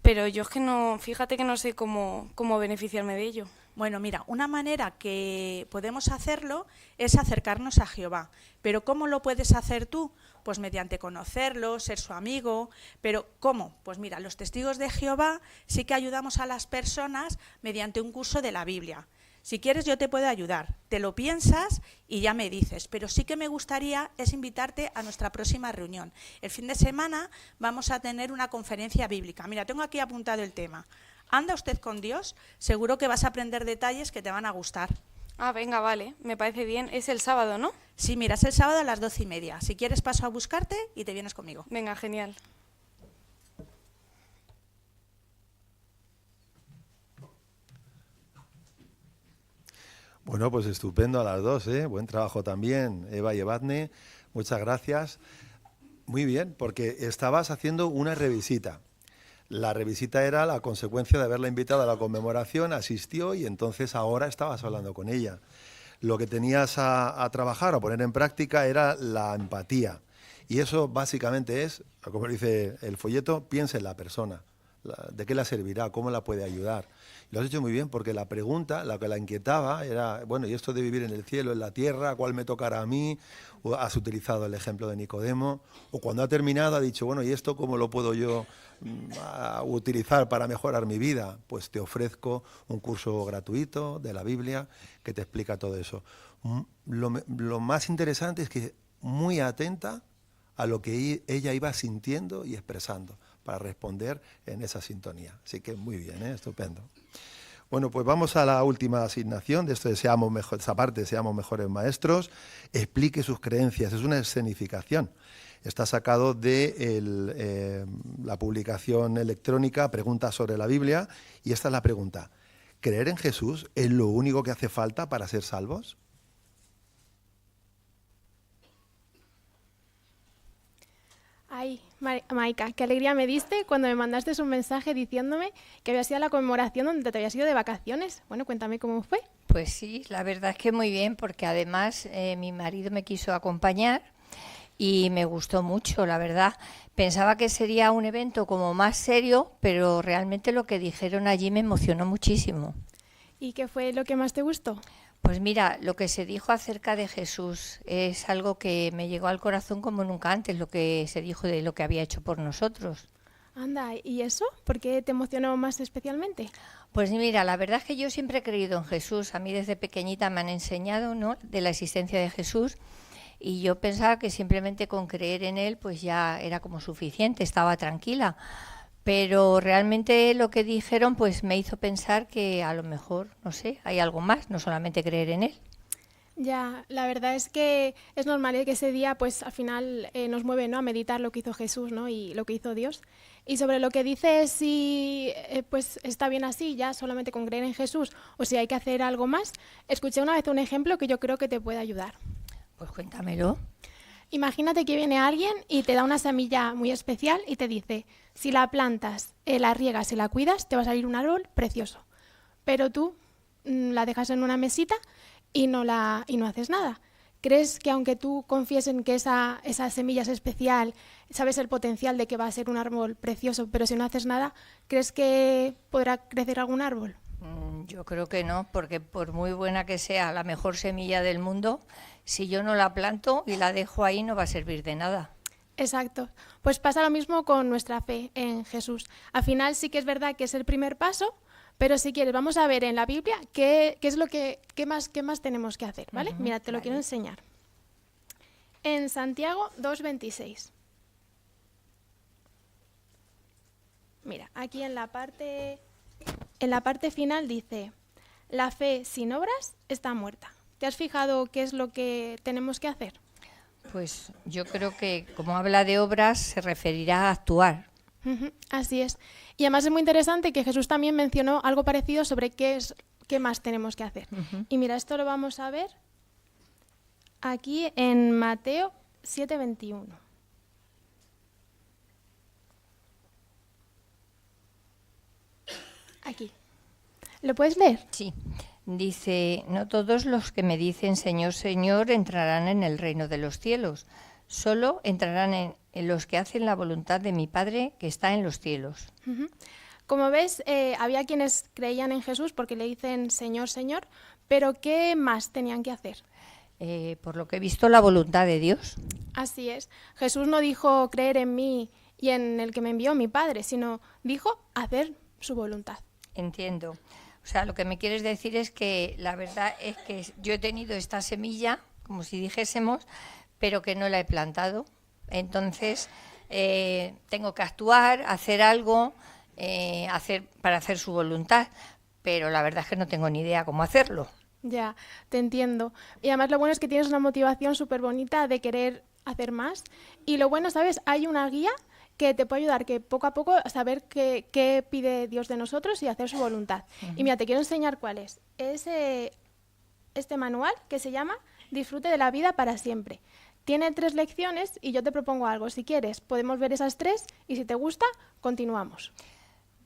Pero yo es que no, fíjate que no sé cómo beneficiarme de ello. Bueno, mira, una manera que podemos hacerlo es acercarnos a Jehová. ¿Pero cómo lo puedes hacer tú? Pues mediante conocerlo, ser su amigo. ¿Pero cómo? Pues mira, los testigos de Jehová sí que ayudamos a las personas mediante un curso de la Biblia. Si quieres yo te puedo ayudar, te lo piensas y ya me dices, pero sí que me gustaría es invitarte a nuestra próxima reunión. El fin de semana vamos a tener una conferencia bíblica. Mira, tengo aquí apuntado el tema. Anda usted con Dios, seguro que vas a aprender detalles que te van a gustar. Ah, venga, vale, me parece bien. Es el sábado, ¿no? Sí, mira, es el sábado a las 12:30. Si quieres paso a buscarte y te vienes conmigo. Venga, genial. Bueno, pues estupendo a las dos, ¿eh? Buen trabajo también, Eva y Evadne. Muchas gracias. Muy bien, porque estabas haciendo una revisita. La revisita era la consecuencia de haberla invitado a la conmemoración, asistió y entonces ahora estabas hablando con ella. Lo que tenías a trabajar, a poner en práctica, era la empatía. Y eso básicamente es, como dice el folleto, piensa en la persona. ¿De qué la servirá? ¿Cómo la puede ayudar? Lo has hecho muy bien, porque la pregunta, la que la inquietaba era, bueno, ¿y esto de vivir en el cielo, en la tierra? ¿Cuál me tocará a mí? O has utilizado el ejemplo de Nicodemo. O cuando ha terminado ha dicho, bueno, ¿y esto cómo lo puedo yo utilizar para mejorar mi vida? Pues te ofrezco un curso gratuito de la Biblia que te explica todo eso. Lo más interesante es que muy atenta a lo que ella iba sintiendo y expresando para responder en esa sintonía. Así que muy bien, estupendo. Bueno, pues vamos a la última asignación de esto de esa parte, seamos mejores maestros. Explique sus creencias, es una escenificación. Está sacado de la publicación electrónica Preguntas sobre la Biblia, y esta es la pregunta. ¿Creer en Jesús es lo único que hace falta para ser salvos? Ay, Maika, qué alegría me diste cuando me mandaste un mensaje diciéndome que había sido la conmemoración donde te habías ido de vacaciones. Bueno, cuéntame cómo fue. Pues sí, la verdad es que muy bien, porque además mi marido me quiso acompañar y me gustó mucho, la verdad. Pensaba que sería un evento como más serio, pero realmente lo que dijeron allí me emocionó muchísimo. ¿Y qué fue lo que más te gustó? Pues mira, lo que se dijo acerca de Jesús es algo que me llegó al corazón como nunca antes, lo que se dijo de lo que había hecho por nosotros. Anda, ¿y eso? ¿Por qué te emocionó más especialmente? Pues mira, la verdad es que yo siempre he creído en Jesús. A mí desde pequeñita me han enseñado, ¿no?, de la existencia de Jesús, y yo pensaba que simplemente con creer en Él pues ya era como suficiente, estaba tranquila. Pero realmente lo que dijeron pues me hizo pensar que a lo mejor, no sé, hay algo más, no solamente creer en Él. Ya, la verdad es que es normal que ese día pues al final nos mueve, ¿no?, a meditar lo que hizo Jesús, ¿no?, y lo que hizo Dios. Y sobre lo que dices, si pues está bien así, ya solamente con creer en Jesús, o si hay que hacer algo más, escuché una vez un ejemplo que yo creo que te puede ayudar. Pues cuéntamelo. Imagínate que viene alguien y te da una semilla muy especial y te dice, si la plantas, la riegas y la cuidas, te va a salir un árbol precioso. Pero tú la dejas en una mesita y no haces nada. ¿Crees que aunque tú confíes en que esa semilla es especial, sabes el potencial de que va a ser un árbol precioso, pero si no haces nada, ¿crees que podrá crecer algún árbol? Yo creo que no, porque por muy buena que sea la mejor semilla del mundo, si yo no la planto y la dejo ahí no va a servir de nada. Exacto. Pues pasa lo mismo con nuestra fe en Jesús. Al final sí que es verdad que es el primer paso, pero si quieres vamos a ver en la Biblia qué más tenemos que hacer, ¿vale? Mira, te lo quiero enseñar. En Santiago 2:26. Mira, aquí en la parte final dice, la fe sin obras está muerta. ¿Te has fijado qué es lo que tenemos que hacer? Pues yo creo que como habla de obras se referirá a actuar. Así es. Y además es muy interesante que Jesús también mencionó algo parecido sobre qué más tenemos que hacer. Y mira, esto lo vamos a ver aquí en Mateo 7:21. Aquí. ¿Lo puedes leer? Sí. Dice, no todos los que me dicen Señor, Señor entrarán en el reino de los cielos, solo entrarán en los que hacen la voluntad de mi Padre que está en los cielos. Como ves, había quienes creían en Jesús porque le dicen Señor, Señor, pero ¿qué más tenían que hacer? Por lo que he visto, la voluntad de Dios. Así es. Jesús no dijo creer en mí y en el que me envió mi Padre, sino dijo hacer su voluntad. Entiendo. O sea, lo que me quieres decir es que la verdad es que yo he tenido esta semilla, como si dijésemos, pero que no la he plantado. Entonces, tengo que actuar, hacer algo para hacer su voluntad, pero la verdad es que no tengo ni idea cómo hacerlo. Ya, te entiendo. Y además lo bueno es que tienes una motivación súper bonita de querer hacer más. Y lo bueno, ¿sabes? Hay una guía que te puede ayudar que poco a poco a saber qué pide Dios de nosotros y hacer su voluntad. Y mira, te quiero enseñar cuál es. Es este manual que se llama Disfrute de la vida para siempre, Tiene 3 lecciones y yo te propongo algo. Si quieres, podemos ver esas 3 y si te gusta, continuamos.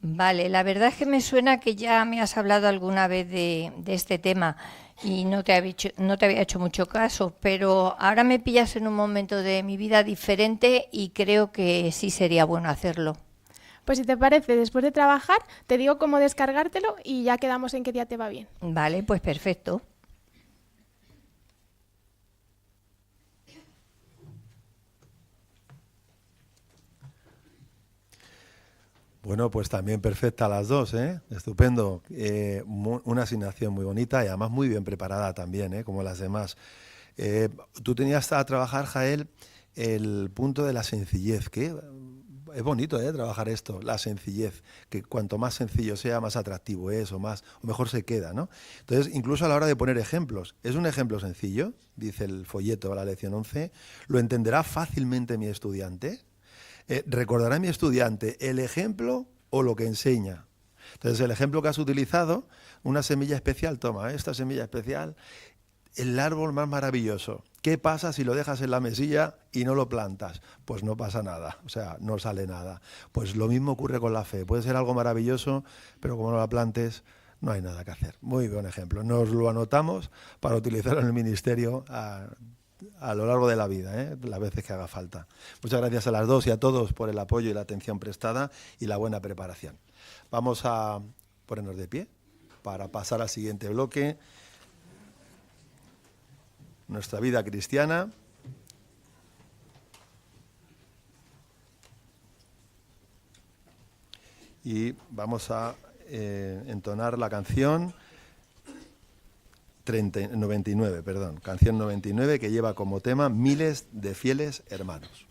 Vale, la verdad es que me suena que ya me has hablado alguna vez de este tema y no te había hecho mucho caso, pero ahora me pillas en un momento de mi vida diferente y creo que sí sería bueno hacerlo. Pues si te parece, después de trabajar, te digo cómo descargártelo y ya quedamos en qué día te va bien. Vale, pues perfecto. Bueno, pues también perfecta las dos, ¿eh? Estupendo. Una asignación muy bonita y además muy bien preparada también, ¿eh? Como las demás. Tú tenías a trabajar, Jael, el punto de la sencillez, que es bonito, trabajar esto, la sencillez, que cuanto más sencillo sea, más atractivo es o mejor se queda, ¿no? Entonces, incluso a la hora de poner ejemplos, es un ejemplo sencillo, dice el folleto de la lección 11, ¿lo entenderá fácilmente mi estudiante? ¿Recordará mi estudiante el ejemplo o lo que enseña? Entonces, el ejemplo que has utilizado, una semilla especial, toma, esta semilla especial, el árbol más maravilloso. ¿Qué pasa si lo dejas en la mesilla y no lo plantas? Pues no pasa nada, o sea, no sale nada. Pues lo mismo ocurre con la fe. Puede ser algo maravilloso, pero como no la plantes, no hay nada que hacer. Muy buen ejemplo. Nos lo anotamos para utilizarlo en el ministerio a lo largo de la vida, las veces que haga falta. Muchas gracias a las dos y a todos por el apoyo y la atención prestada y la buena preparación. Vamos a ponernos de pie para pasar al siguiente bloque. Nuestra vida cristiana. Y vamos a entonar la canción 99, canción 99, que lleva como tema Miles de fieles hermanos.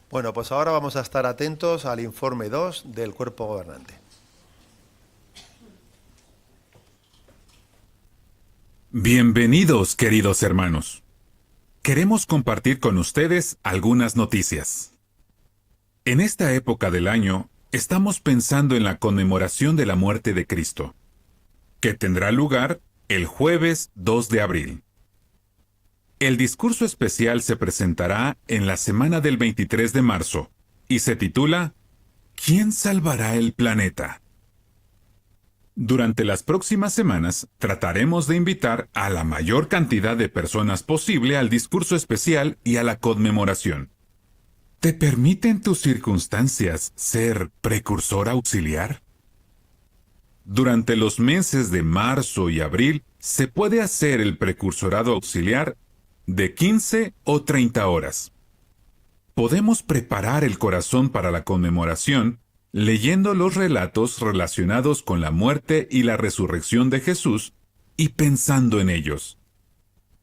Bueno, pues ahora vamos a estar atentos al informe 2 del cuerpo gobernante. Bienvenidos, queridos hermanos. Queremos compartir con ustedes algunas noticias. En esta época del año, estamos pensando en la conmemoración de la muerte de Cristo, que tendrá lugar el jueves 2 de abril. El discurso especial se presentará en la semana del 23 de marzo y se titula ¿Quién salvará el planeta? Durante las próximas semanas trataremos de invitar a la mayor cantidad de personas posible al discurso especial y a la conmemoración. ¿Te permiten tus circunstancias ser precursor auxiliar? Durante los meses de marzo y abril se puede hacer el precursorado auxiliar de 15 o 30 horas. Podemos preparar el corazón para la conmemoración leyendo los relatos relacionados con la muerte y la resurrección de Jesús y pensando en ellos.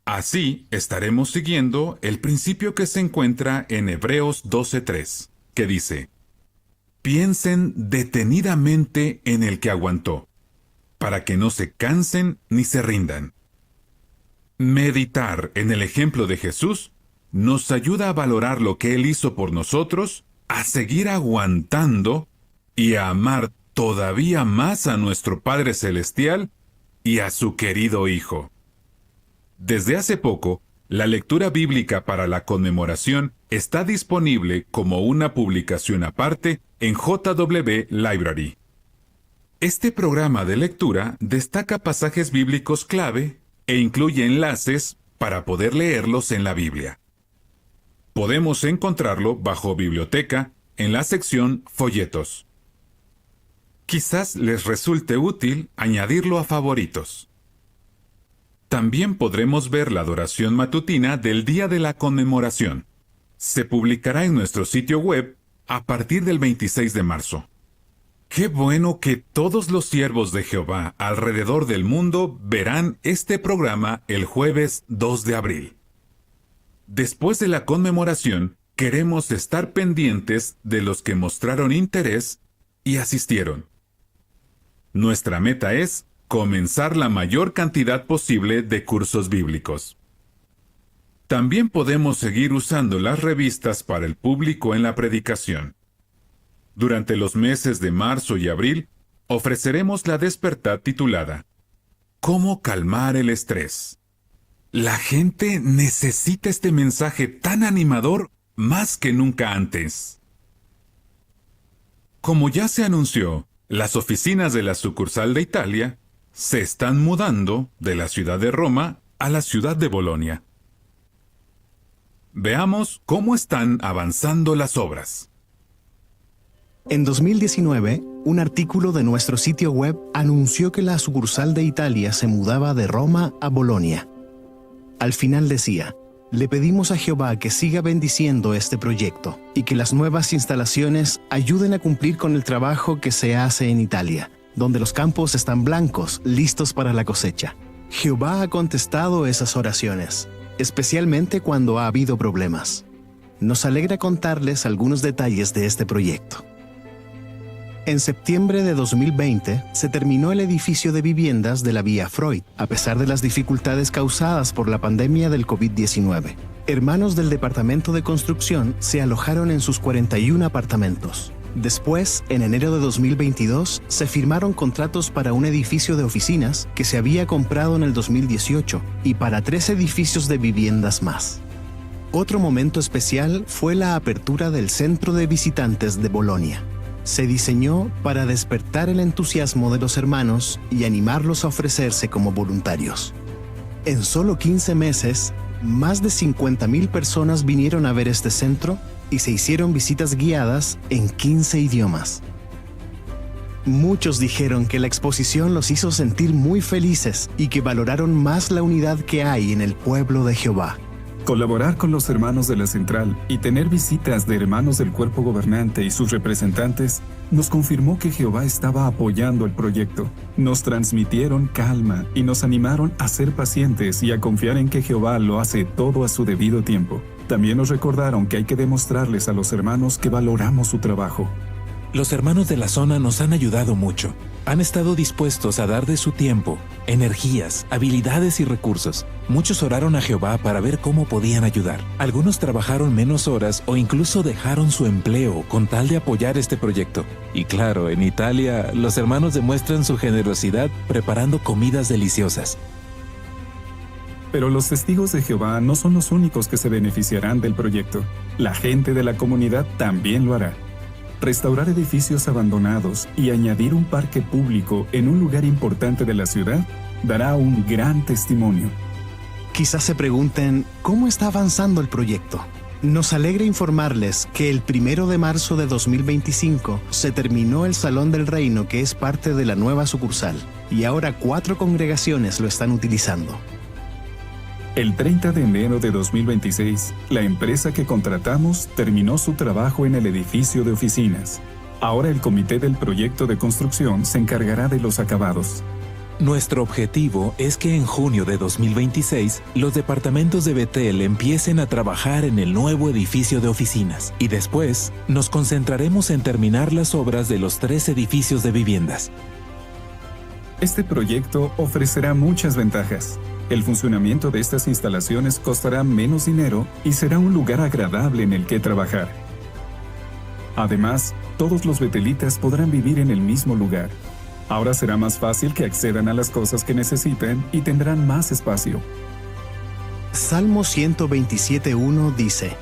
Así estaremos siguiendo el principio que se encuentra en Hebreos 12:3, que dice: piensen detenidamente en el que aguantó, para que no se cansen ni se rindan. Meditar en el ejemplo de Jesús nos ayuda a valorar lo que Él hizo por nosotros, a seguir aguantando y a amar todavía más a nuestro Padre Celestial y a su querido Hijo. Desde hace poco, la lectura bíblica para la conmemoración está disponible como una publicación aparte en JW Library. Este programa de lectura destaca pasajes bíblicos clave e incluye enlaces para poder leerlos en la Biblia. Podemos encontrarlo bajo Biblioteca en la sección Folletos. Quizás les resulte útil añadirlo a favoritos. También podremos ver la adoración matutina del día de la conmemoración. Se publicará en nuestro sitio web a partir del 26 de marzo. Qué bueno que todos los siervos de Jehová alrededor del mundo verán este programa el jueves 2 de abril. Después de la conmemoración, queremos estar pendientes de los que mostraron interés y asistieron. Nuestra meta es comenzar la mayor cantidad posible de cursos bíblicos. También podemos seguir usando las revistas para el público en la predicación. Durante los meses de marzo y abril, ofreceremos la despertad titulada ¿Cómo calmar el estrés? La gente necesita este mensaje tan animador más que nunca antes. Como ya se anunció, las oficinas de la sucursal de Italia se están mudando de la ciudad de Roma a la ciudad de Bolonia. Veamos cómo están avanzando las obras. En 2019, un artículo de nuestro sitio web anunció que la sucursal de Italia se mudaba de Roma a Bolonia. Al final decía: le pedimos a Jehová que siga bendiciendo este proyecto y que las nuevas instalaciones ayuden a cumplir con el trabajo que se hace en Italia, donde los campos están blancos, listos para la cosecha. Jehová ha contestado esas oraciones, especialmente cuando ha habido problemas. Nos alegra contarles algunos detalles de este proyecto. En septiembre de 2020 se terminó el edificio de viviendas de la Vía Freud, a pesar de las dificultades causadas por la pandemia del COVID-19. Hermanos del departamento de construcción se alojaron en sus 41 apartamentos. Después, en enero de 2022, se firmaron contratos para un edificio de oficinas que se había comprado en el 2018 y para 3 edificios de viviendas más. Otro momento especial fue la apertura del Centro de Visitantes de Bolonia. Se diseñó para despertar el entusiasmo de los hermanos y animarlos a ofrecerse como voluntarios. En solo 15 meses, más de 50,000 personas vinieron a ver este centro y se hicieron visitas guiadas en 15 idiomas. Muchos dijeron que la exposición los hizo sentir muy felices y que valoraron más la unidad que hay en el pueblo de Jehová. Colaborar con los hermanos de la central y tener visitas de hermanos del cuerpo gobernante y sus representantes nos confirmó que Jehová estaba apoyando el proyecto. Nos transmitieron calma y nos animaron a ser pacientes y a confiar en que Jehová lo hace todo a su debido tiempo. También nos recordaron que hay que demostrarles a los hermanos que valoramos su trabajo. Los hermanos de la zona nos han ayudado mucho. Han estado dispuestos a dar de su tiempo, energías, habilidades y recursos. Muchos oraron a Jehová para ver cómo podían ayudar. Algunos trabajaron menos horas o incluso dejaron su empleo con tal de apoyar este proyecto. Y claro, en Italia, los hermanos demuestran su generosidad preparando comidas deliciosas. Pero los testigos de Jehová no son los únicos que se beneficiarán del proyecto. La gente de la comunidad también lo hará. restaurar edificios abandonados y añadir un parque público en un lugar importante de la ciudad dará un gran testimonio. Quizás se pregunten, ¿cómo está avanzando el proyecto? Nos alegra informarles que el 1 de marzo de 2025 se terminó el Salón del Reino, que es parte de la nueva sucursal, y ahora 4 congregaciones lo están utilizando. El 30 de enero de 2026, la empresa que contratamos terminó su trabajo en el edificio de oficinas. Ahora el comité del proyecto de construcción se encargará de los acabados. Nuestro objetivo es que en junio de 2026 los departamentos de Betel empiecen a trabajar en el nuevo edificio de oficinas y después nos concentraremos en terminar las obras de los 3 edificios de viviendas. Este proyecto ofrecerá muchas ventajas. El funcionamiento de estas instalaciones costará menos dinero y será un lugar agradable en el que trabajar. Además, todos los betelitas podrán vivir en el mismo lugar. Ahora será más fácil que accedan a las cosas que necesiten y tendrán más espacio. Salmo 127:1 dice: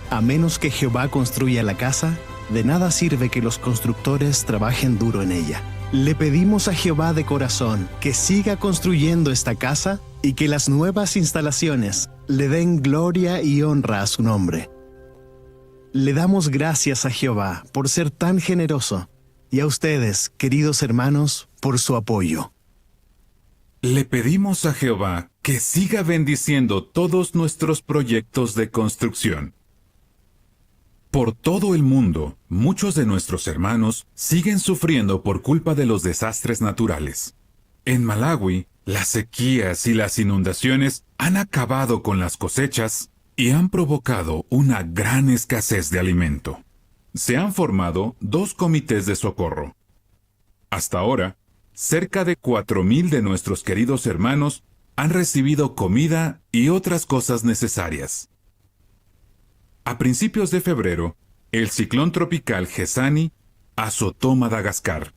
a menos que Jehová construya la casa, de nada sirve que los constructores trabajen duro en ella. Le pedimos a Jehová de corazón que siga construyendo esta casa y que las nuevas instalaciones le den gloria y honra a su nombre. Le damos gracias a Jehová por ser tan generoso y a ustedes, queridos hermanos, por su apoyo. Le pedimos a Jehová que siga bendiciendo todos nuestros proyectos de construcción. Por todo el mundo, muchos de nuestros hermanos siguen sufriendo por culpa de los desastres naturales. En Malawi, las sequías y las inundaciones han acabado con las cosechas y han provocado una gran escasez de alimento. Se han formado 2 comités de socorro. Hasta ahora, cerca de 4,000 de nuestros queridos hermanos han recibido comida y otras cosas necesarias. A principios de febrero, el ciclón tropical Gesani azotó Madagascar.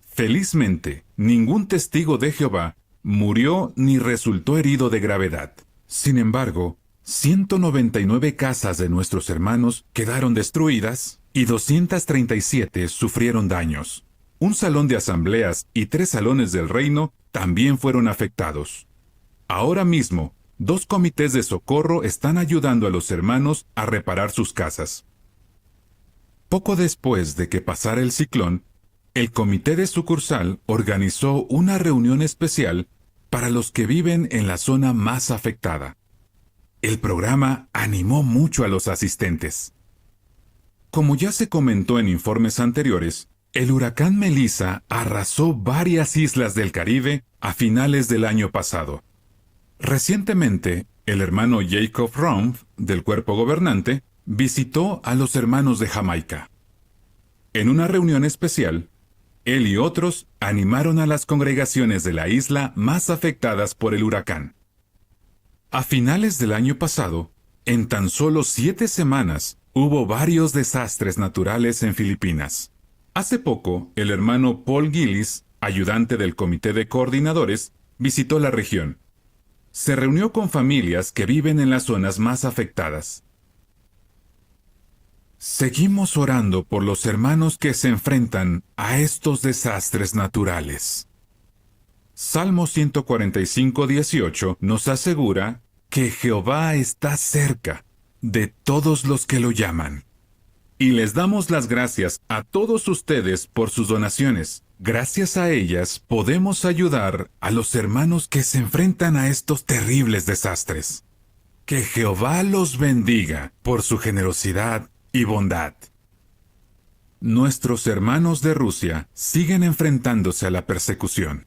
Felizmente, ningún testigo de Jehová murió ni resultó herido de gravedad. Sin embargo, 199 casas de nuestros hermanos quedaron destruidas y 237 sufrieron daños. Un salón de asambleas y 3 salones del reino también fueron afectados. Ahora mismo, 2 comités de socorro están ayudando a los hermanos a reparar sus casas. Poco después de que pasara el ciclón, el comité de sucursal organizó una reunión especial para los que viven en la zona más afectada. El programa animó mucho a los asistentes. Como ya se comentó en informes anteriores, el huracán Melissa arrasó varias islas del Caribe a finales del año pasado. Recientemente, el hermano Jacob Rumpf, del cuerpo gobernante, visitó a los hermanos de Jamaica. En una reunión especial, él y otros animaron a las congregaciones de la isla más afectadas por el huracán. A finales del año pasado, en tan solo 7 semanas, hubo varios desastres naturales en Filipinas. Hace poco, el hermano Paul Gillis, ayudante del comité de coordinadores, visitó la región. Se reunió con familias que viven en las zonas más afectadas. Seguimos orando por los hermanos que se enfrentan a estos desastres naturales. Salmo 145:18 nos asegura que Jehová está cerca de todos los que lo llaman. Y les damos las gracias a todos ustedes por sus donaciones. Gracias a ellas podemos ayudar a los hermanos que se enfrentan a estos terribles desastres. Que Jehová los bendiga por su generosidad y bondad. Nuestros hermanos de Rusia siguen enfrentándose a la persecución.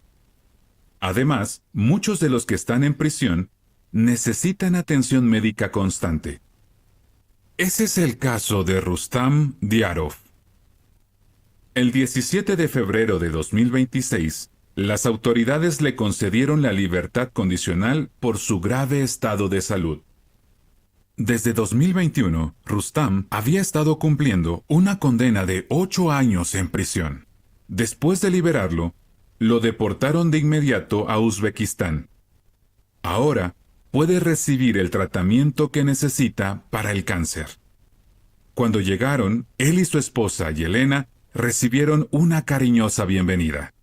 Además, muchos de los que están en prisión necesitan atención médica constante. Ese es el caso de Rustam Diarov. El 17 de febrero de 2026, las autoridades le concedieron la libertad condicional por su grave estado de salud. Desde 2021, Rustam había estado cumpliendo una condena de 8 años en prisión. Después de liberarlo, lo deportaron de inmediato a Uzbekistán. Ahora puede recibir el tratamiento que necesita para el cáncer. Cuando llegaron, él y su esposa, Yelena, recibieron una cariñosa bienvenida.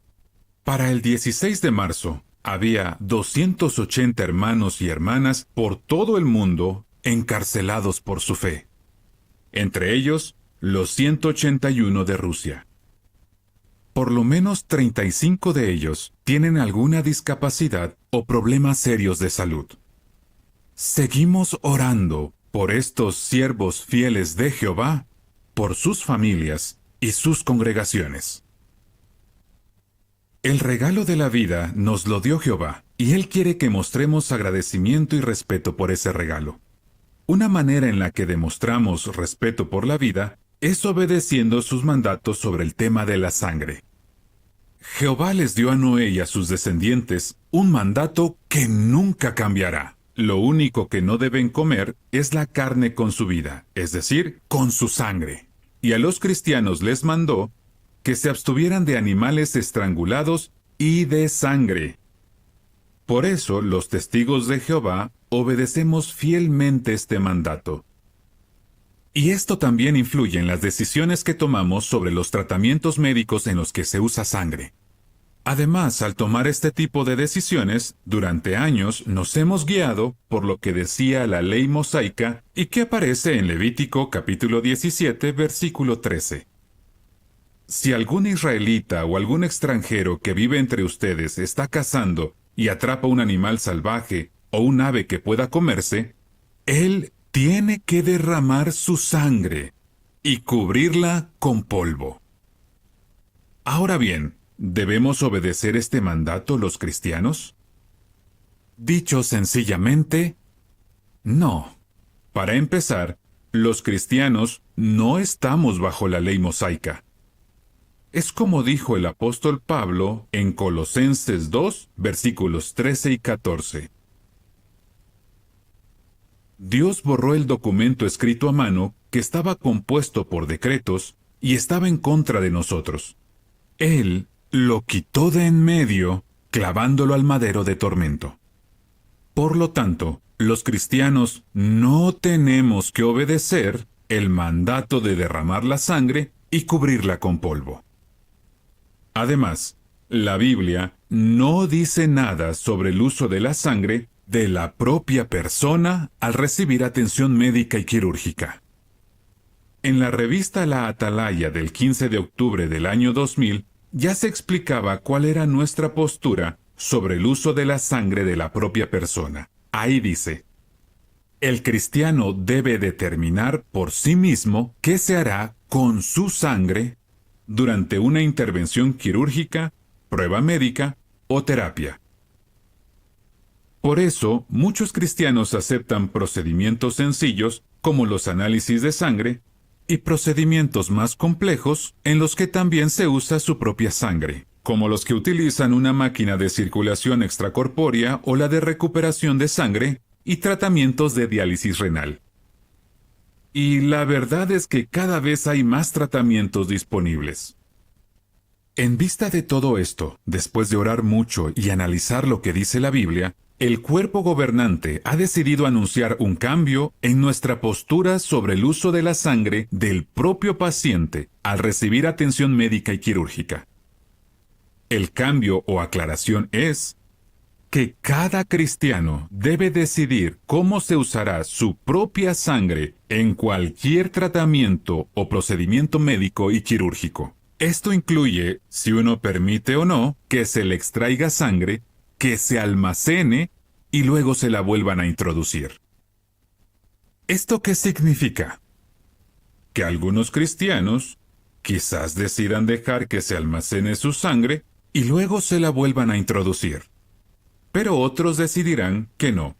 Para el 16 de marzo, había 280 hermanos y hermanas por todo el mundo encarcelados por su fe. Entre ellos, los 181 de Rusia. Por lo menos 35 de ellos tienen alguna discapacidad o problemas serios de salud. Seguimos orando por estos siervos fieles de Jehová, por sus familias y sus congregaciones. El regalo de la vida nos lo dio Jehová, y Él quiere que mostremos agradecimiento y respeto por ese regalo. Una manera en la que demostramos respeto por la vida es obedeciendo sus mandatos sobre el tema de la sangre. Jehová les dio a Noé y a sus descendientes un mandato que nunca cambiará. Lo único que no deben comer es la carne con su vida, es decir, con su sangre. Y a los cristianos les mandó que se abstuvieran de animales estrangulados y de sangre. Por eso, los testigos de Jehová obedecemos fielmente este mandato. Y esto también influye en las decisiones que tomamos sobre los tratamientos médicos en los que se usa sangre. Además, al tomar este tipo de decisiones, durante años nos hemos guiado por lo que decía la ley mosaica y que aparece en Levítico capítulo 17, versículo 13. Si algún israelita o algún extranjero que vive entre ustedes está cazando y atrapa un animal salvaje o un ave que pueda comerse, él tiene que derramar su sangre y cubrirla con polvo. Ahora bien, ¿debemos obedecer este mandato los cristianos? Dicho sencillamente, no. Para empezar, los cristianos no estamos bajo la ley mosaica. Es como dijo el apóstol Pablo en Colosenses 2, versículos 13 y 14. Dios borró el documento escrito a mano que estaba compuesto por decretos y estaba en contra de nosotros. Él lo quitó de en medio, clavándolo al madero de tormento. Por lo tanto, los cristianos no tenemos que obedecer el mandato de derramar la sangre y cubrirla con polvo. Además, la Biblia no dice nada sobre el uso de la sangre de la propia persona al recibir atención médica y quirúrgica. En la revista La Atalaya del 15 de octubre del año 2000, ya se explicaba cuál era nuestra postura sobre el uso de la sangre de la propia persona. Ahí dice: el cristiano debe determinar por sí mismo qué se hará con su sangre durante una intervención quirúrgica, prueba médica o terapia. Por eso, muchos cristianos aceptan procedimientos sencillos como los análisis de sangre y procedimientos más complejos en los que también se usa su propia sangre, como los que utilizan una máquina de circulación extracorpórea o la de recuperación de sangre y tratamientos de diálisis renal. Y la verdad es que cada vez hay más tratamientos disponibles. En vista de todo esto, después de orar mucho y analizar lo que dice la Biblia, el cuerpo gobernante ha decidido anunciar un cambio en nuestra postura sobre el uso de la sangre del propio paciente al recibir atención médica y quirúrgica. El cambio o aclaración es que cada cristiano debe decidir cómo se usará su propia sangre en cualquier tratamiento o procedimiento médico y quirúrgico. Esto incluye, si uno permite o no, que se le extraiga sangre, que se almacene y luego se la vuelvan a introducir. ¿Esto qué significa? Que algunos cristianos quizás decidan dejar que se almacene su sangre y luego se la vuelvan a introducir. Pero otros decidirán que no.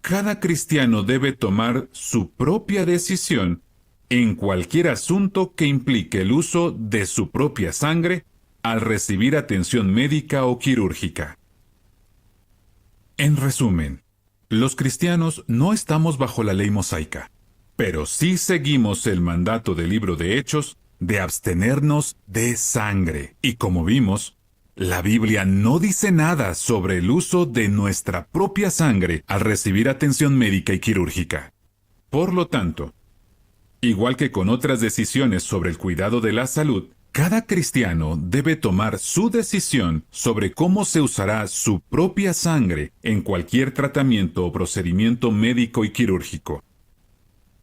Cada cristiano debe tomar su propia decisión en cualquier asunto que implique el uso de su propia sangre al recibir atención médica o quirúrgica. En resumen, los cristianos no estamos bajo la ley mosaica, pero sí seguimos el mandato del libro de Hechos de abstenernos de sangre. Y como vimos, la Biblia no dice nada sobre el uso de nuestra propia sangre al recibir atención médica y quirúrgica. Por lo tanto, Igual que con otras decisiones sobre el cuidado de la salud, cada cristiano debe tomar su decisión sobre cómo se usará su propia sangre en cualquier tratamiento o procedimiento médico y quirúrgico.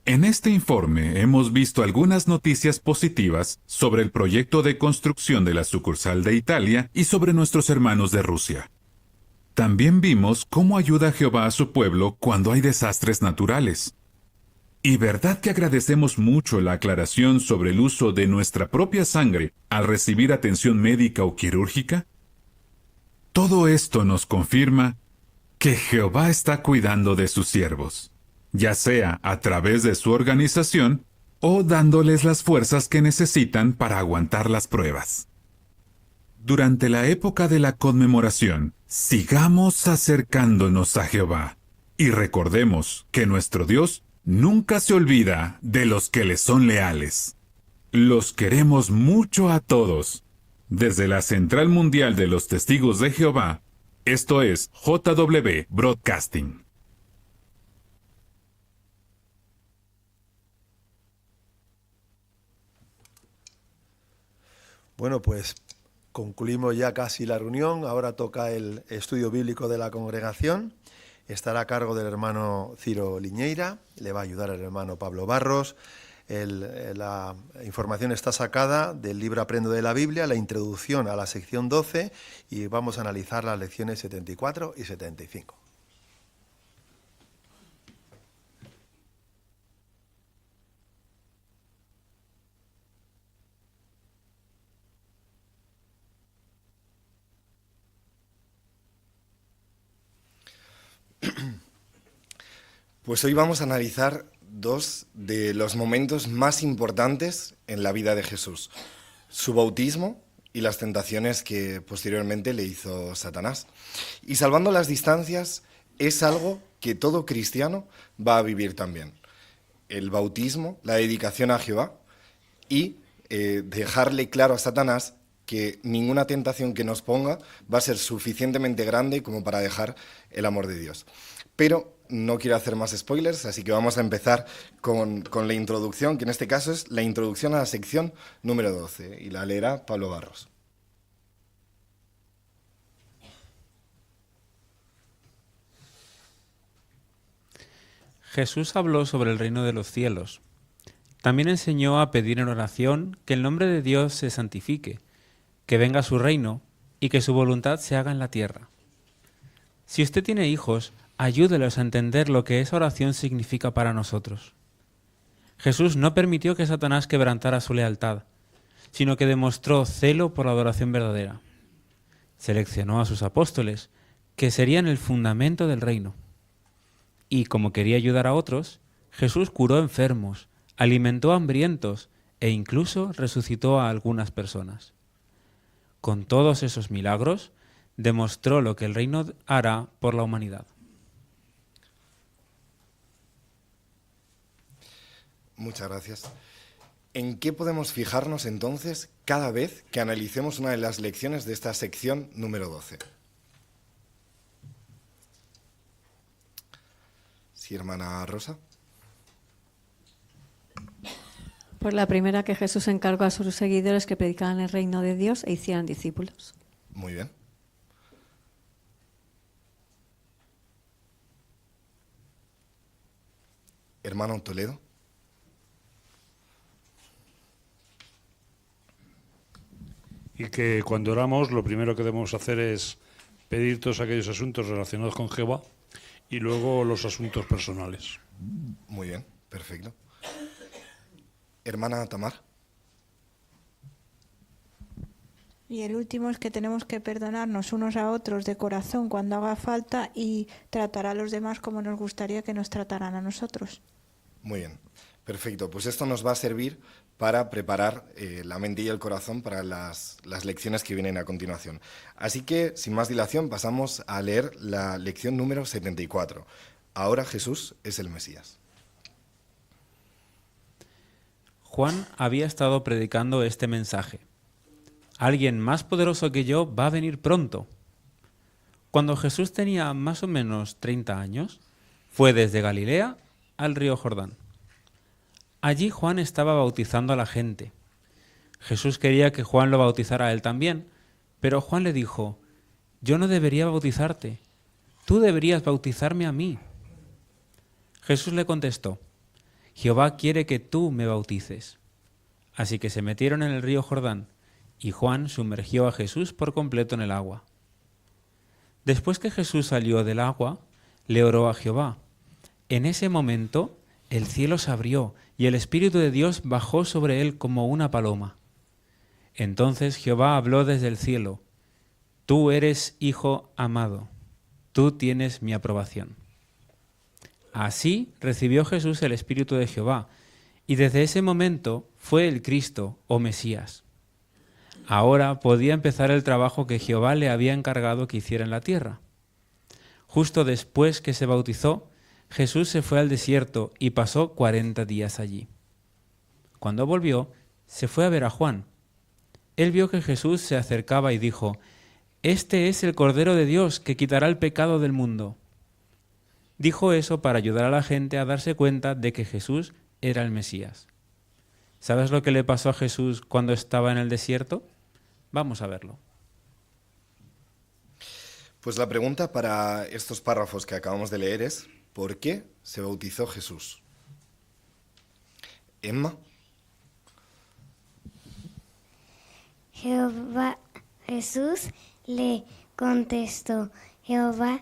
En este informe hemos visto algunas noticias positivas sobre el proyecto de construcción de la sucursal de Italia y sobre nuestros hermanos de Rusia. También vimos cómo ayuda Jehová a su pueblo cuando hay desastres naturales. ¿Y verdad que agradecemos mucho la aclaración sobre el uso de nuestra propia sangre al recibir atención médica o quirúrgica? Todo esto nos confirma que Jehová está cuidando de sus siervos, ya sea a través de su organización o dándoles las fuerzas que necesitan para aguantar las pruebas. Durante la época de la conmemoración, sigamos acercándonos a Jehová y recordemos que nuestro Dios nunca se olvida de los que le son leales. Los queremos mucho a todos. Desde la Central Mundial de los Testigos de Jehová, esto es JW Broadcasting. Bueno, pues concluimos ya casi la reunión. Ahora toca el estudio bíblico de la congregación. Estará a cargo del hermano Ciro Liñeira, le va a ayudar el hermano Pablo Barros. La información está sacada del libro Aprendo de la Biblia, la introducción a la sección 12, y vamos a analizar las lecciones 74 y 75. Pues hoy vamos a analizar dos de los momentos más importantes en la vida de Jesús: su bautismo y las tentaciones que posteriormente le hizo Satanás. Y salvando las distancias, es algo que todo cristiano va a vivir también. El bautismo, la dedicación a Jehová y dejarle claro a Satanás que ninguna tentación que nos ponga va a ser suficientemente grande como para dejar el amor de Dios. Pero no quiero hacer más spoilers, así que vamos a empezar con la introducción, que en este caso es la introducción a la sección número 12, y la leerá Pablo Barros. Jesús habló sobre el reino de los cielos. También enseñó a pedir en oración que el nombre de Dios se santifique, que venga su reino y que su voluntad se haga en la tierra. Si usted tiene hijos, ayúdelos a entender lo que esa oración significa para nosotros. Jesús no permitió que Satanás quebrantara su lealtad, sino que demostró celo por la adoración verdadera. Seleccionó a sus apóstoles, que serían el fundamento del reino. Y como quería ayudar a otros, Jesús curó enfermos, alimentó a hambrientos e incluso resucitó a algunas personas. Con todos esos milagros, demostró lo que el reino hará por la humanidad. Muchas gracias. ¿En qué podemos fijarnos entonces cada vez que analicemos una de las lecciones de esta sección número 12? Sí, hermana Rosa. Pues la primera, que Jesús encargó a sus seguidores que predicaran el reino de Dios e hicieran discípulos. Muy bien. Hermano Toledo. Y que cuando oramos lo primero que debemos hacer es pedir todos aquellos asuntos relacionados con Jehová y luego los asuntos personales. Muy bien, perfecto. Hermana Tamar. Y el último es que tenemos que perdonarnos unos a otros de corazón cuando haga falta y tratar a los demás como nos gustaría que nos trataran a nosotros. Muy bien, perfecto. Pues esto nos va a servir para preparar la mente y el corazón para las lecciones que vienen a continuación. Así que, sin más dilación, pasamos a leer la lección número 74. Ahora Jesús es el Mesías. Juan había estado predicando este mensaje: alguien más poderoso que yo va a venir pronto. Cuando Jesús tenía más o menos 30 años, fue desde Galilea al río Jordán. Allí Juan estaba bautizando a la gente. Jesús quería que Juan lo bautizara a él también, pero Juan le dijo: yo no debería bautizarte, tú deberías bautizarme a mí. Jesús le contestó: Jehová quiere que tú me bautices. Así que se metieron en el río Jordán, y Juan sumergió a Jesús por completo en el agua. Después que Jesús salió del agua, le oró a Jehová. En ese momento el cielo se abrió y el Espíritu de Dios bajó sobre él como una paloma. Entonces Jehová habló desde el cielo: tú eres Hijo amado, tú tienes mi aprobación. Así recibió Jesús el Espíritu de Jehová, y desde ese momento fue el Cristo o Mesías. Ahora podía empezar el trabajo que Jehová le había encargado que hiciera en la tierra. Justo después que se bautizó, Jesús se fue al desierto y pasó 40 días allí. Cuando volvió, se fue a ver a Juan. Él vio que Jesús se acercaba y dijo: este es el Cordero de Dios que quitará el pecado del mundo. Dijo eso para ayudar a la gente a darse cuenta de que Jesús era el Mesías. ¿Sabes lo que le pasó a Jesús cuando estaba en el desierto? Vamos a verlo. Pues la pregunta para estos párrafos que acabamos de leer es: ¿por qué se bautizó Jesús? Emma. Jesús le contestó: Jehová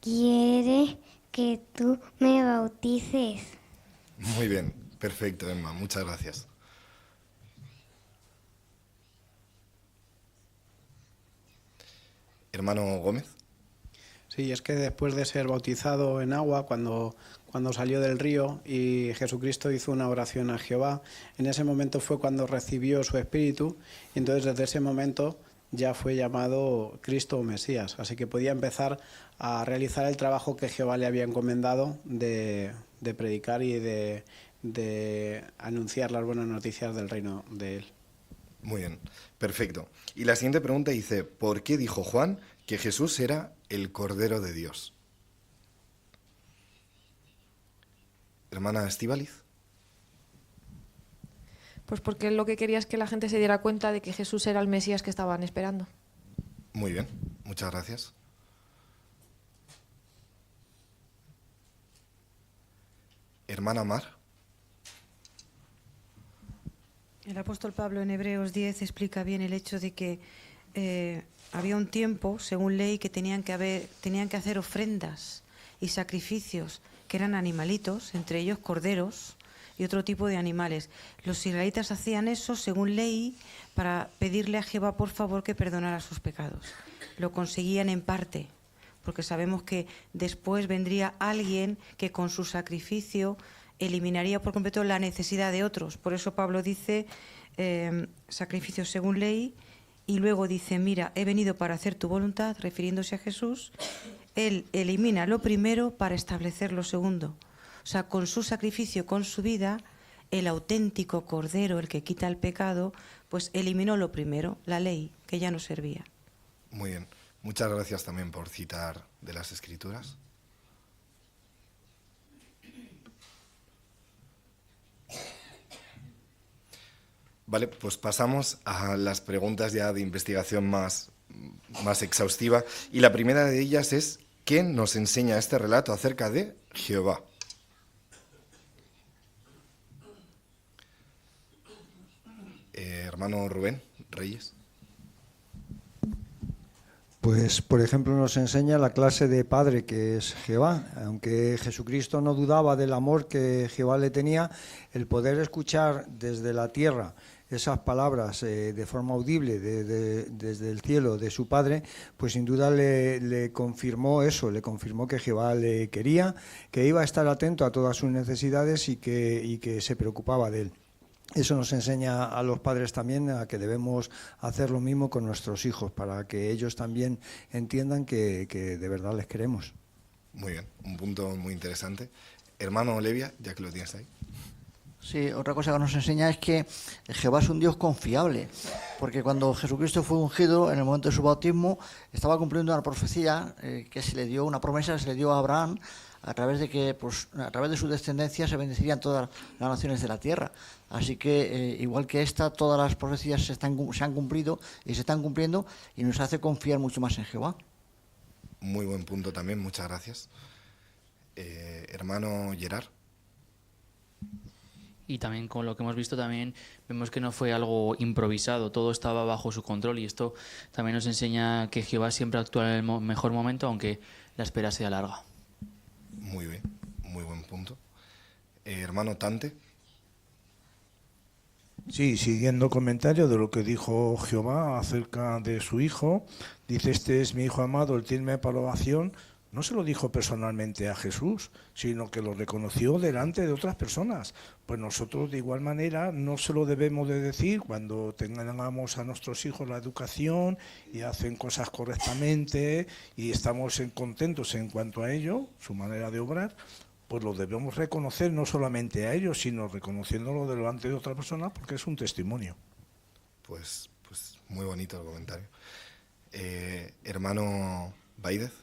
quiere que tú me bautices. Muy bien, perfecto, Emma, muchas gracias. Hermano Gómez. Sí, es que después de ser bautizado en agua, cuando salió del río y Jesucristo hizo una oración a Jehová, en ese momento fue cuando recibió su Espíritu, y entonces desde ese momento ya fue llamado Cristo o Mesías, así que podía empezar a realizar el trabajo que Jehová le había encomendado de predicar y de anunciar las buenas noticias del reino de él. Muy bien, perfecto. Y la siguiente pregunta dice: ¿por qué dijo Juan que Jesús era el Cordero de Dios? Hermana Estíbaliz. Pues porque él lo que quería es que la gente se diera cuenta de que Jesús era el Mesías que estaban esperando. Muy bien, muchas gracias. Hermana Mar. El apóstol Pablo en Hebreos 10 explica bien el hecho de que había un tiempo, según ley, que tenían que hacer ofrendas y sacrificios que eran animalitos, entre ellos corderos y otro tipo de animales. Los israelitas hacían eso, según ley, para pedirle a Jehová por favor que perdonara sus pecados. Lo conseguían en parte, porque sabemos que después vendría alguien que con su sacrificio eliminaría por completo la necesidad de otros. Por eso Pablo dice sacrificios según ley, y luego dice: mira, he venido para hacer tu voluntad, refiriéndose a Jesús. Él elimina lo primero para establecer lo segundo. O sea, con su sacrificio, con su vida, el auténtico Cordero, el que quita el pecado, pues eliminó lo primero, la ley, que ya no servía. Muy bien. Muchas gracias también por citar de las Escrituras. Vale, pues pasamos a las preguntas ya de investigación más exhaustiva. Y la primera de ellas es: ¿qué nos enseña este relato acerca de Jehová? Hermano Rubén Reyes. Pues, por ejemplo, nos enseña la clase de padre que es Jehová. Aunque Jesucristo no dudaba del amor que Jehová le tenía, el poder escuchar desde la tierra esas palabras de forma audible desde el cielo de su Padre, pues sin duda le confirmó eso, le confirmó que Jehová le quería, que iba a estar atento a todas sus necesidades y que se preocupaba de él. Eso nos enseña a los padres también a que debemos hacer lo mismo con nuestros hijos, para que ellos también entiendan que de verdad les queremos. Muy bien, un punto muy interesante. Hermano Olivia, ya que lo tienes ahí. Sí, otra cosa que nos enseña es que Jehová es un Dios confiable, porque cuando Jesucristo fue ungido en el momento de su bautismo, estaba cumpliendo una profecía que se le dio, una promesa que se le dio a Abraham, a través de que, pues, a través de su descendencia se bendecirían todas las naciones de la tierra. Así que, igual que todas las profecías se han cumplido y se están cumpliendo, y nos hace confiar mucho más en Jehová. Muy buen punto también, muchas gracias. Hermano Gerard. Y también con lo que hemos visto también vemos que no fue algo improvisado, todo estaba bajo su control, y esto también nos enseña que Jehová siempre actúa en el mejor momento, aunque la espera sea larga. Muy bien, muy buen punto. Hermano Tante. Sí, siguiendo comentario de lo que dijo Jehová acerca de su hijo, dice: este es mi hijo amado, el tiene mi aprobación. No se lo dijo personalmente a Jesús, sino que lo reconoció delante de otras personas. Pues nosotros de igual manera no se lo debemos de decir cuando tengamos a nuestros hijos la educación y hacen cosas correctamente y estamos contentos en cuanto a ello, su manera de obrar, pues lo debemos reconocer no solamente a ellos, sino reconociéndolo delante de otra persona, porque es un testimonio. Pues muy bonito el comentario. Hermano Baidez.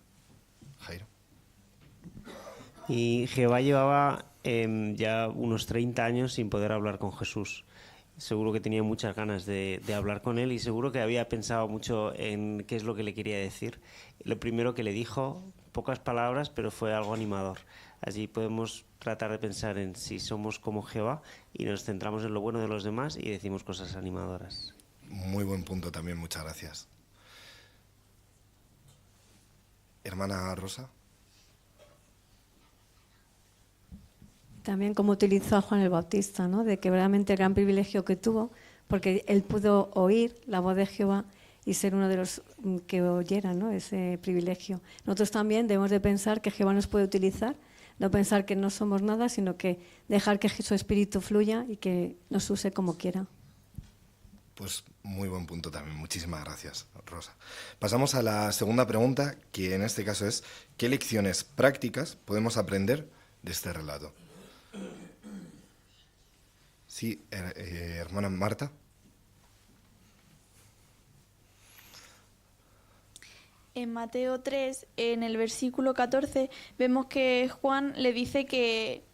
Jairo. Y Jehová llevaba ya unos 30 años sin poder hablar con Jesús. Seguro que tenía muchas ganas de hablar con él, y seguro que había pensado mucho en qué es lo que le quería decir. Lo primero que le dijo, pocas palabras, pero fue algo animador. Allí podemos tratar de pensar en si somos como Jehová y nos centramos en lo bueno de los demás y decimos cosas animadoras. Muy buen punto también, muchas gracias. Hermana Rosa. También como utilizó a Juan el Bautista, ¿no? De que verdaderamente el gran privilegio que tuvo, porque él pudo oír la voz de Jehová y ser uno de los que oyeran, ¿no? Ese privilegio. Nosotros también debemos de pensar que Jehová nos puede utilizar, no pensar que no somos nada, sino que dejar que su espíritu fluya y que nos use como quiera. Pues muy buen punto también. Muchísimas gracias, Rosa. Pasamos a la segunda pregunta, que en este caso es: ¿qué lecciones prácticas podemos aprender de este relato? Sí, hermana Marta. En Mateo 3, en el versículo 14, vemos que Juan le dice que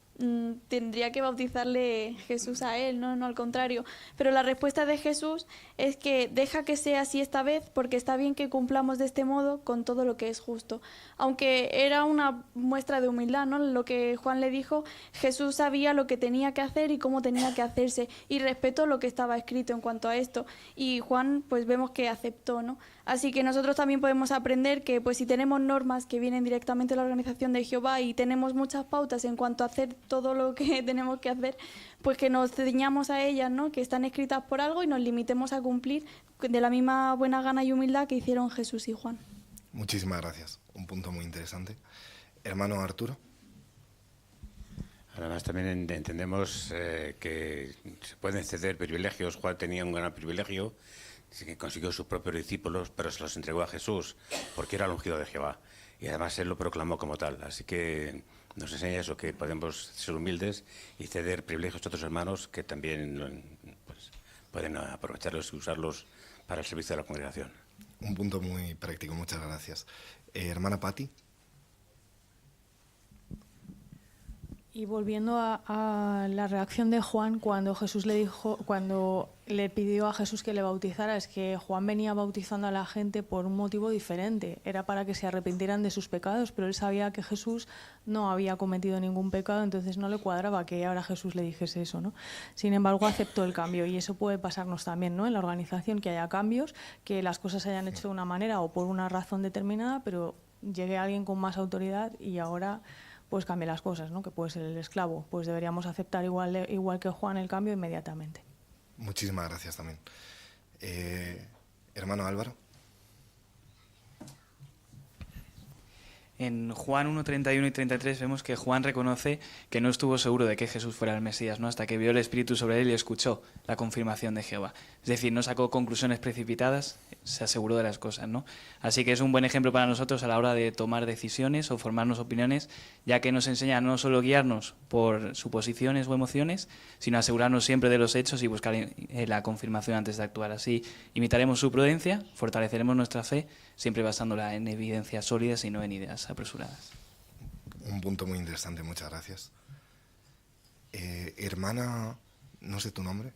tendría que bautizarle Jesús a él, no al contrario. Pero la respuesta de Jesús es que deja que sea así esta vez, porque está bien que cumplamos de este modo con todo lo que es justo. Aunque era una muestra de humildad, ¿no? Lo que Juan le dijo, Jesús sabía lo que tenía que hacer y cómo tenía que hacerse, y respetó lo que estaba escrito en cuanto a esto. Y Juan, pues vemos que aceptó, ¿no? Así que nosotros también podemos aprender que, pues, si tenemos normas que vienen directamente de la organización de Jehová y tenemos muchas pautas en cuanto a hacer todo lo que tenemos que hacer, pues que nos ceñamos a ellas, ¿no? Que están escritas por algo, y nos limitemos a cumplir de la misma buena gana y humildad que hicieron Jesús y Juan. Muchísimas gracias. Un punto muy interesante. Hermano Arturo. Además también entendemos que se pueden ceder privilegios. Juan tenía un gran privilegio, que consiguió sus propios discípulos, pero se los entregó a Jesús porque era el ungido de Jehová, y además él lo proclamó como tal. Así que nos enseña eso, que podemos ser humildes y ceder privilegios a otros hermanos que también, pues, pueden aprovecharlos y usarlos para el servicio de la congregación. Un punto muy práctico, muchas gracias. Hermana Patti. Y volviendo a la reacción de Juan cuando Jesús le dijo, cuando le pidió a Jesús que le bautizara, es que Juan venía bautizando a la gente por un motivo diferente. Era para que se arrepintieran de sus pecados, pero él sabía que Jesús no había cometido ningún pecado, entonces no le cuadraba que ahora Jesús le dijese eso, ¿no? Sin embargo, aceptó el cambio, y eso puede pasarnos también, ¿no? En la organización, que haya cambios, que las cosas se hayan hecho de una manera o por una razón determinada, pero llegue alguien con más autoridad y ahora pues cambie las cosas, ¿no? Que puede ser el esclavo. Pues deberíamos aceptar igual que Juan el cambio inmediatamente. Muchísimas gracias también. Hermano Álvaro. En Juan 1, 31 y 33 vemos que Juan reconoce que no estuvo seguro de que Jesús fuera el Mesías, ¿no? Hasta que vio el Espíritu sobre él y escuchó la confirmación de Jehová. Es decir, no sacó conclusiones precipitadas, se aseguró de las cosas, ¿no? Así que es un buen ejemplo para nosotros a la hora de tomar decisiones o formarnos opiniones, ya que nos enseña a no solo guiarnos por suposiciones o emociones, sino asegurarnos siempre de los hechos y buscar la confirmación antes de actuar. Así imitaremos su prudencia, fortaleceremos nuestra fe, siempre basándola en evidencias sólidas y no en ideas apresuradas. un punto muy interesante, muchas gracias. Hermana, no sé tu nombre.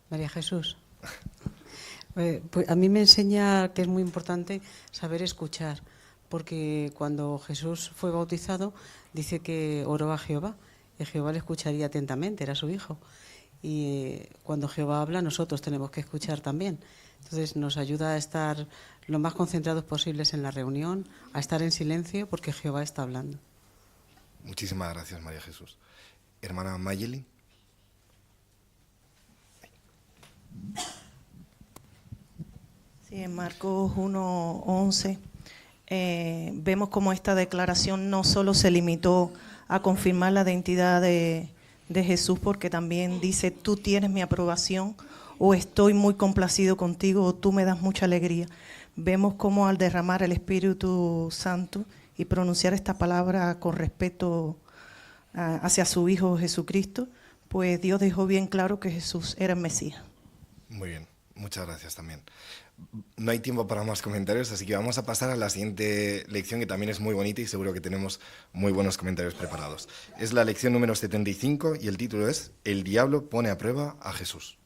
María Jesús. Pues a mí me enseña que es muy importante saber escuchar, porque cuando Jesús fue bautizado dice que oró a Jehová y Jehová le escucharía atentamente, era su hijo. Y cuando Jehová habla, nosotros tenemos que escuchar también. Entonces nos ayuda a estar lo más concentrados posibles en la reunión, a estar en silencio porque Jehová está hablando. Muchísimas gracias, María Jesús. Hermana Mayeli. Sí, en Marcos 1:11 vemos cómo esta declaración no solo se limitó a confirmar la identidad de Jesús, porque también dice, tú tienes mi aprobación, o estoy muy complacido contigo, o tú me das mucha alegría. Vemos cómo al derramar el Espíritu Santo y pronunciar esta palabra con respeto hacia su Hijo Jesucristo, pues Dios dejó bien claro que Jesús era el Mesías. Muy bien, muchas gracias también. No hay tiempo para más comentarios, así que vamos a pasar a la siguiente lección, que también es muy bonita y seguro que tenemos muy buenos comentarios preparados. Es la lección número 75 y el título es El diablo pone a prueba a Jesús.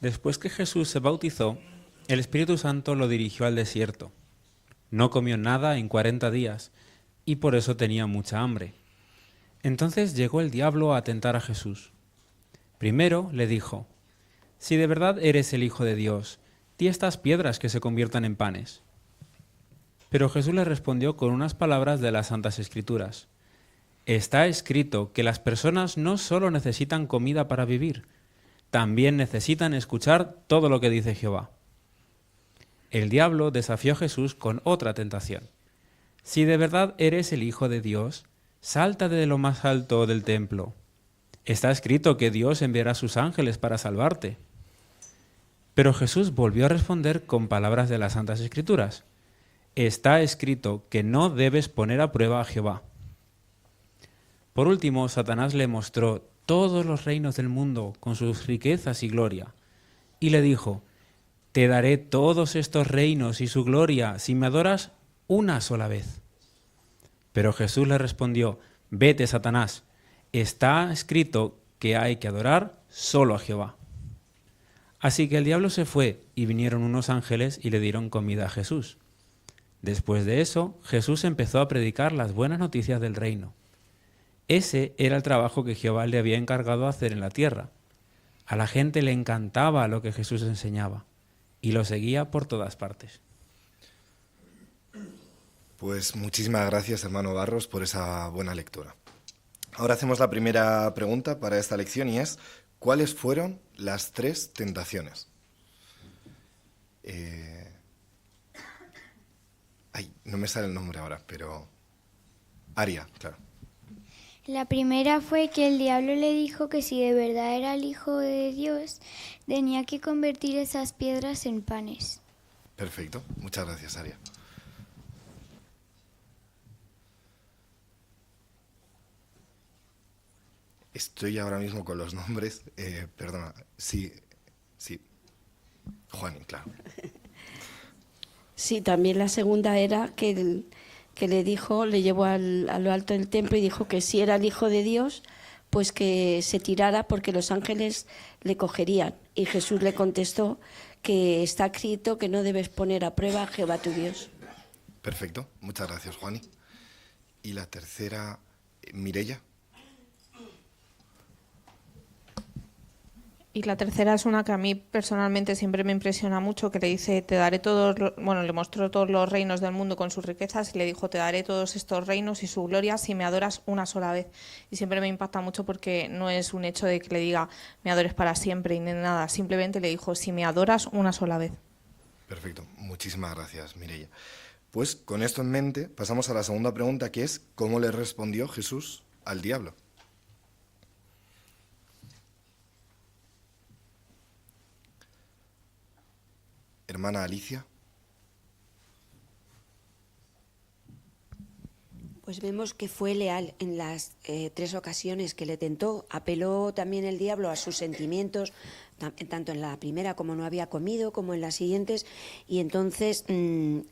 Después que Jesús se bautizó, el Espíritu Santo lo dirigió al desierto. No comió nada en 40 días y por eso tenía mucha hambre. Entonces llegó el diablo a tentar a Jesús. Primero le dijo, si de verdad eres el Hijo de Dios, di estas piedras que se conviertan en panes. Pero Jesús le respondió con unas palabras de las Santas Escrituras. Está escrito que las personas no solo necesitan comida para vivir, también necesitan escuchar todo lo que dice Jehová. El diablo desafió a Jesús con otra tentación. Si de verdad eres el Hijo de Dios, salta de lo más alto del templo. Está escrito que Dios enviará a sus ángeles para salvarte. Pero Jesús volvió a responder con palabras de las Santas Escrituras. Está escrito que no debes poner a prueba a Jehová. Por último, Satanás le mostró todos los reinos del mundo con sus riquezas y gloria, y le dijo, te daré todos estos reinos y su gloria si me adoras una sola vez. Pero Jesús le respondió, vete, Satanás, está escrito que hay que adorar solo a Jehová. Así que el diablo se fue y vinieron unos ángeles y le dieron comida a Jesús. Después de eso, Jesús empezó a predicar las buenas noticias del reino. Ese era el trabajo que Jehová le había encargado hacer en la tierra. A la gente le encantaba lo que Jesús enseñaba y lo seguía por todas partes. Pues muchísimas gracias, hermano Barros, por esa buena lectura. Ahora hacemos la primera pregunta para esta lección y es, ¿cuáles fueron las 3 tentaciones? No me sale el nombre ahora, pero... Aria, claro. La primera fue que el diablo le dijo que si de verdad era el Hijo de Dios, tenía que convertir esas piedras en panes. Perfecto, muchas gracias, Aria. Estoy ahora mismo con los nombres, perdona, sí, Juan, claro. Sí, también la segunda era que le dijo, le llevó a lo alto del templo y dijo que si era el Hijo de Dios, pues que se tirara porque los ángeles le cogerían. Y Jesús le contestó que está escrito que no debes poner a prueba a Jehová tu Dios. Perfecto, muchas gracias, Juani. Y la tercera, Mireia. Y la tercera es una que a mí personalmente siempre me impresiona mucho, que le dice, te daré todos, le mostró todos los reinos del mundo con sus riquezas y le dijo, te daré todos estos reinos y su gloria si me adoras una sola vez. Y siempre me impacta mucho porque no es un hecho de que le diga, me adores para siempre y nada, simplemente le dijo, si me adoras una sola vez. Perfecto, muchísimas gracias, Mireia. Pues con esto en mente pasamos a la segunda pregunta, que es, ¿cómo le respondió Jesús al diablo? Hermana Alicia. Pues vemos que fue leal en las 3 ocasiones que le tentó. Apeló también el diablo a sus sentimientos, tanto en la primera como no había comido, como en las siguientes, y entonces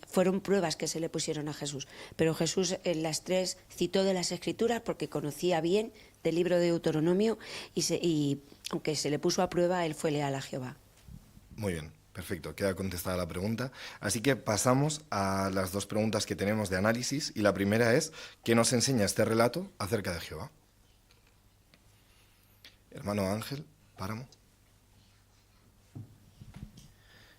fueron pruebas que se le pusieron a Jesús. Pero Jesús en las 3 citó de las Escrituras porque conocía bien del libro de Deuteronomio y aunque se le puso a prueba, él fue leal a Jehová. Muy bien. Perfecto, queda contestada la pregunta. Así que pasamos a las 2 preguntas que tenemos de análisis. Y la primera es, ¿qué nos enseña este relato acerca de Jehová? Hermano Ángel Páramo.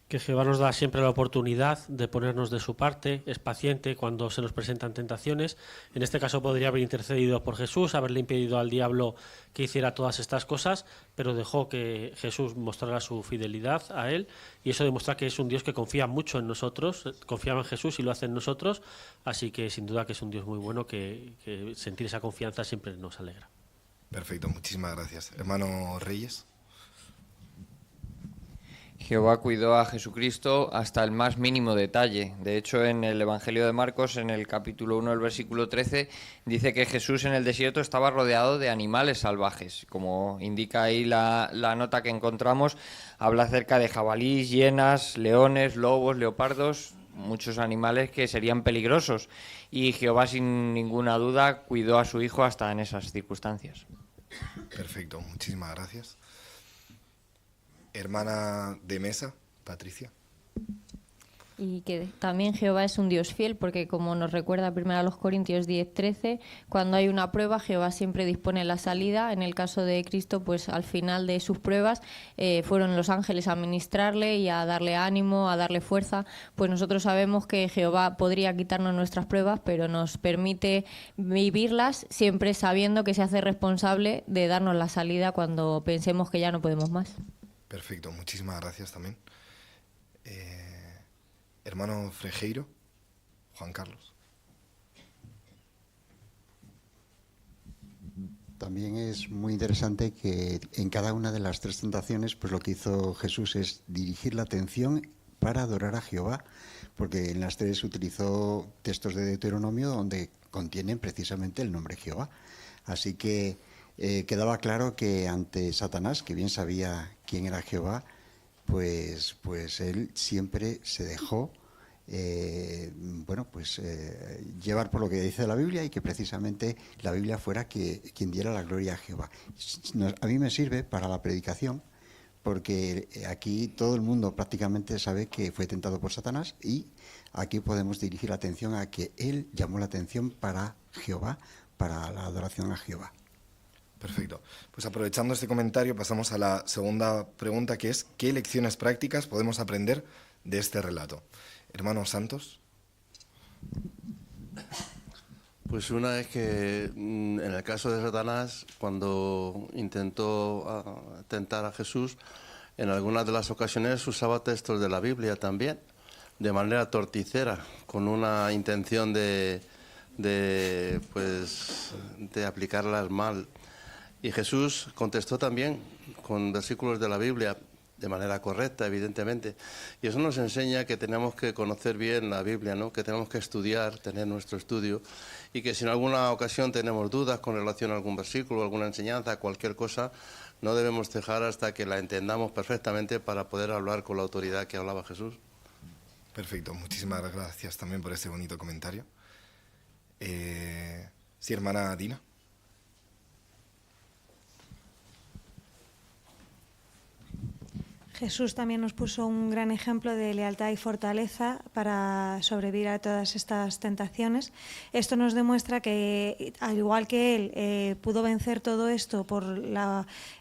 Que Jehová nos da siempre la oportunidad de ponernos de su parte, es paciente cuando se nos presentan tentaciones. En este caso podría haber intercedido por Jesús, haberle impedido al diablo que hiciera todas estas cosas, pero dejó que Jesús mostrara su fidelidad a él, y eso demuestra que es un Dios que confía mucho en nosotros, confiaba en Jesús y lo hace en nosotros, así que sin duda que es un Dios muy bueno, que sentir esa confianza siempre nos alegra. Perfecto, muchísimas gracias. Hermano Reyes. Jehová cuidó a Jesucristo hasta el más mínimo detalle. De hecho, en el Evangelio de Marcos, en el capítulo 1, el versículo 13, dice que Jesús en el desierto estaba rodeado de animales salvajes. Como indica ahí la nota que encontramos, habla acerca de jabalíes, hienas, leones, lobos, leopardos, muchos animales que serían peligrosos. Y Jehová, sin ninguna duda, cuidó a su hijo hasta en esas circunstancias. Perfecto, muchísimas gracias. Hermana de mesa, Patricia. Y que también Jehová es un Dios fiel, porque como nos recuerda 1 Corintios 10:13, cuando hay una prueba, Jehová siempre dispone la salida. En el caso de Cristo, pues al final de sus pruebas fueron los ángeles a ministrarle y a darle ánimo, a darle fuerza. Pues nosotros sabemos que Jehová podría quitarnos nuestras pruebas, pero nos permite vivirlas siempre sabiendo que se hace responsable de darnos la salida cuando pensemos que ya no podemos más. Perfecto, muchísimas gracias también. Hermano Frejeiro, Juan Carlos. También es muy interesante que en cada una de las 3 tentaciones, pues lo que hizo Jesús es dirigir la atención para adorar a Jehová, porque en las 3 utilizó textos de Deuteronomio donde contienen precisamente el nombre Jehová. Así que quedaba claro que ante Satanás, que bien sabía quién era Jehová, pues él siempre se dejó llevar por lo que dice la Biblia, y que precisamente la Biblia fuera quien diera la gloria a Jehová. A mí me sirve para la predicación, porque aquí todo el mundo prácticamente sabe que fue tentado por Satanás, y aquí podemos dirigir la atención a que él llamó la atención para Jehová, para la adoración a Jehová. Perfecto. Pues aprovechando este comentario pasamos a la segunda pregunta, que es ¿qué lecciones prácticas podemos aprender de este relato? Hermano Santos. Pues una es que en el caso de Satanás, cuando intentó tentar a Jesús, en algunas de las ocasiones usaba textos de la Biblia también, de manera torticera, con una intención de aplicarlas mal. Y Jesús contestó también con versículos de la Biblia de manera correcta, evidentemente. Y eso nos enseña que tenemos que conocer bien la Biblia, ¿no? Que tenemos que estudiar, tener nuestro estudio, y que si en alguna ocasión tenemos dudas con relación a algún versículo, alguna enseñanza, cualquier cosa, no debemos dejar hasta que la entendamos perfectamente para poder hablar con la autoridad que hablaba Jesús. Perfecto, muchísimas gracias también por ese bonito comentario. Sí, hermana Dina. Jesús también nos puso un gran ejemplo de lealtad y fortaleza para sobrevivir a todas estas tentaciones. Esto nos demuestra que, al igual que él pudo vencer todo esto por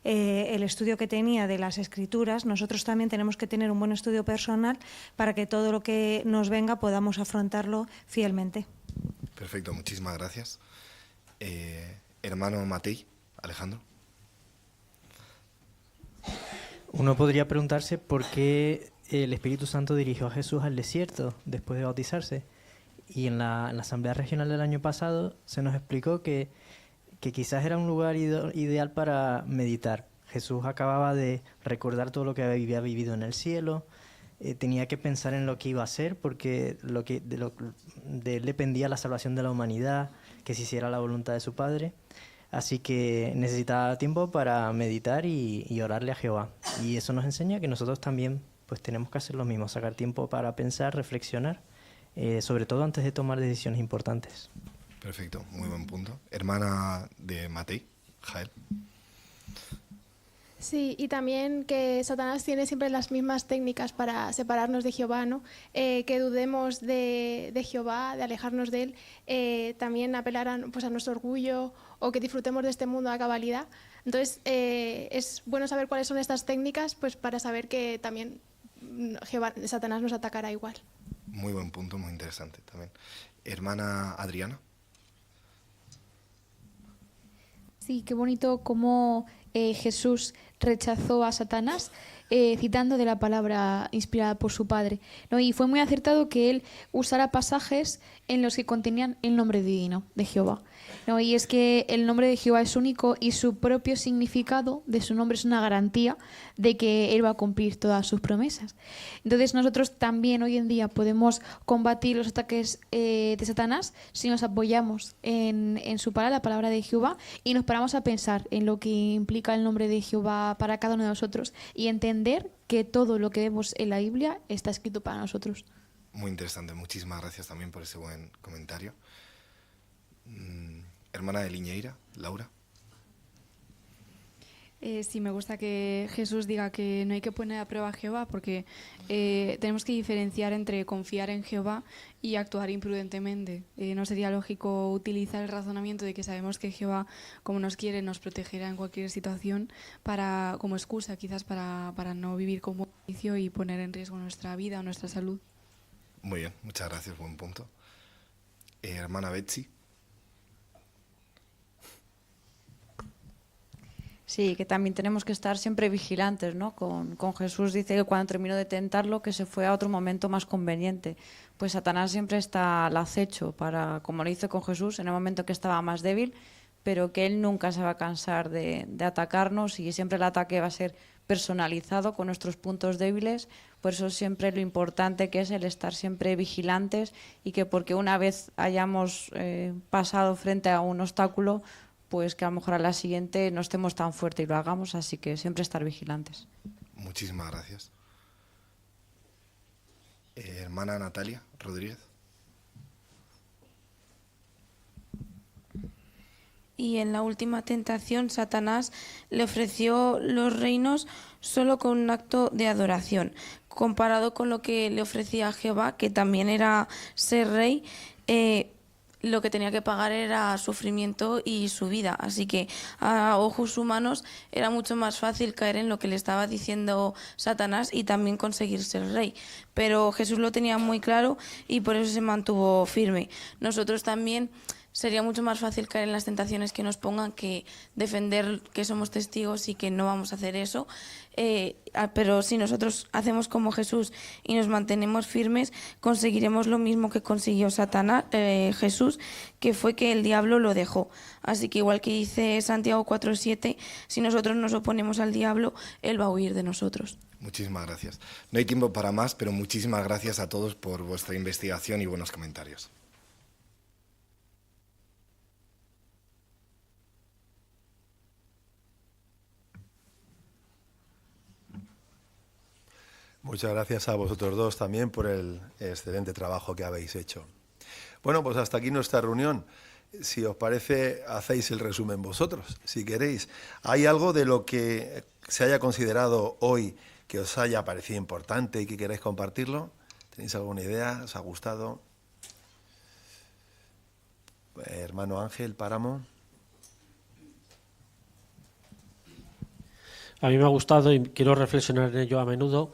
el estudio que tenía de las Escrituras, nosotros también tenemos que tener un buen estudio personal para que todo lo que nos venga podamos afrontarlo fielmente. Perfecto, muchísimas gracias. Hermano Matei, Alejandro. Uno podría preguntarse por qué el Espíritu Santo dirigió a Jesús al desierto después de bautizarse. Y en la Asamblea Regional del año pasado se nos explicó que quizás era un lugar ideal para meditar. Jesús acababa de recordar todo lo que había vivido en el cielo, tenía que pensar en lo que iba a hacer, porque de él dependía la salvación de la humanidad, que se hiciera la voluntad de su Padre. Así que necesitaba tiempo para meditar y orarle a Jehová. Y eso nos enseña que nosotros también pues tenemos que hacer lo mismo, sacar tiempo para pensar, reflexionar, sobre todo antes de tomar decisiones importantes. Perfecto, muy buen punto. Hermana de Matei, Jael. Sí, y también que Satanás tiene siempre las mismas técnicas para separarnos de Jehová, ¿no? Que dudemos de Jehová, de alejarnos de él, también apelar a nuestro orgullo o que disfrutemos de este mundo a cabalidad. Entonces, es bueno saber cuáles son estas técnicas, pues para saber que también Satanás nos atacará igual. Muy buen punto, muy interesante también. Hermana Adriana. Sí, qué bonito cómo Jesús rechazó a Satanás, citando de la palabra inspirada por su Padre, ¿no? Y fue muy acertado que él usara pasajes en los que contenían el nombre divino de Jehová, ¿no? Y es que el nombre de Jehová es único y su propio significado de su nombre es una garantía de que él va a cumplir todas sus promesas. Entonces nosotros también hoy en día podemos combatir los ataques de Satanás si nos apoyamos en su palabra, la palabra de Jehová, y nos paramos a pensar en lo que implica el nombre de Jehová para cada uno de nosotros y entender que todo lo que vemos en la Biblia está escrito para nosotros. Muy interesante, muchísimas gracias también por ese buen comentario. Hermana de Liñeira, Laura. Sí, me gusta que Jesús diga que no hay que poner a prueba a Jehová porque tenemos que diferenciar entre confiar en Jehová y actuar imprudentemente. No sería lógico utilizar el razonamiento de que sabemos que Jehová, como nos quiere, nos protegerá en cualquier situación como excusa quizás para no vivir como juicio y poner en riesgo nuestra vida o nuestra salud. Muy bien, muchas gracias, buen punto. Hermana Betsy. Sí, que también tenemos que estar siempre vigilantes, ¿no? Con Jesús dice que cuando terminó de tentarlo, que se fue a otro momento más conveniente. Pues Satanás siempre está al acecho para, como lo hizo con Jesús, en el momento que estaba más débil, pero que él nunca se va a cansar de atacarnos y siempre el ataque va a ser personalizado con nuestros puntos débiles. Por eso siempre lo importante que es el estar siempre vigilantes y que porque una vez hayamos pasado frente a un obstáculo, pues que a lo mejor a la siguiente no estemos tan fuertes y lo hagamos, así que siempre estar vigilantes. Muchísimas gracias. Hermana Natalia Rodríguez. Y en la última tentación, Satanás le ofreció los reinos solo con un acto de adoración, comparado con lo que le ofrecía a Jehová, que también era ser rey. Lo que tenía que pagar era sufrimiento y su vida. Así que a ojos humanos era mucho más fácil caer en lo que le estaba diciendo Satanás y también conseguir ser rey. Pero Jesús lo tenía muy claro y por eso se mantuvo firme. Nosotros también sería mucho más fácil caer en las tentaciones que nos pongan que defender que somos testigos y que no vamos a hacer eso. Pero si nosotros hacemos como Jesús y nos mantenemos firmes, conseguiremos lo mismo que consiguió Jesús, que fue que el diablo lo dejó. Así que igual que dice Santiago 4:7, si nosotros nos oponemos al diablo, él va a huir de nosotros. Muchísimas gracias. No hay tiempo para más, pero muchísimas gracias a todos por vuestra investigación y buenos comentarios. Muchas gracias a vosotros dos también por el excelente trabajo que habéis hecho. Bueno, pues hasta aquí nuestra reunión. Si os parece, hacéis el resumen vosotros, si queréis. ¿Hay algo de lo que se haya considerado hoy que os haya parecido importante y que queréis compartirlo? ¿Tenéis alguna idea? ¿Os ha gustado? Hermano Ángel Páramo. A mí me ha gustado y quiero reflexionar en ello a menudo.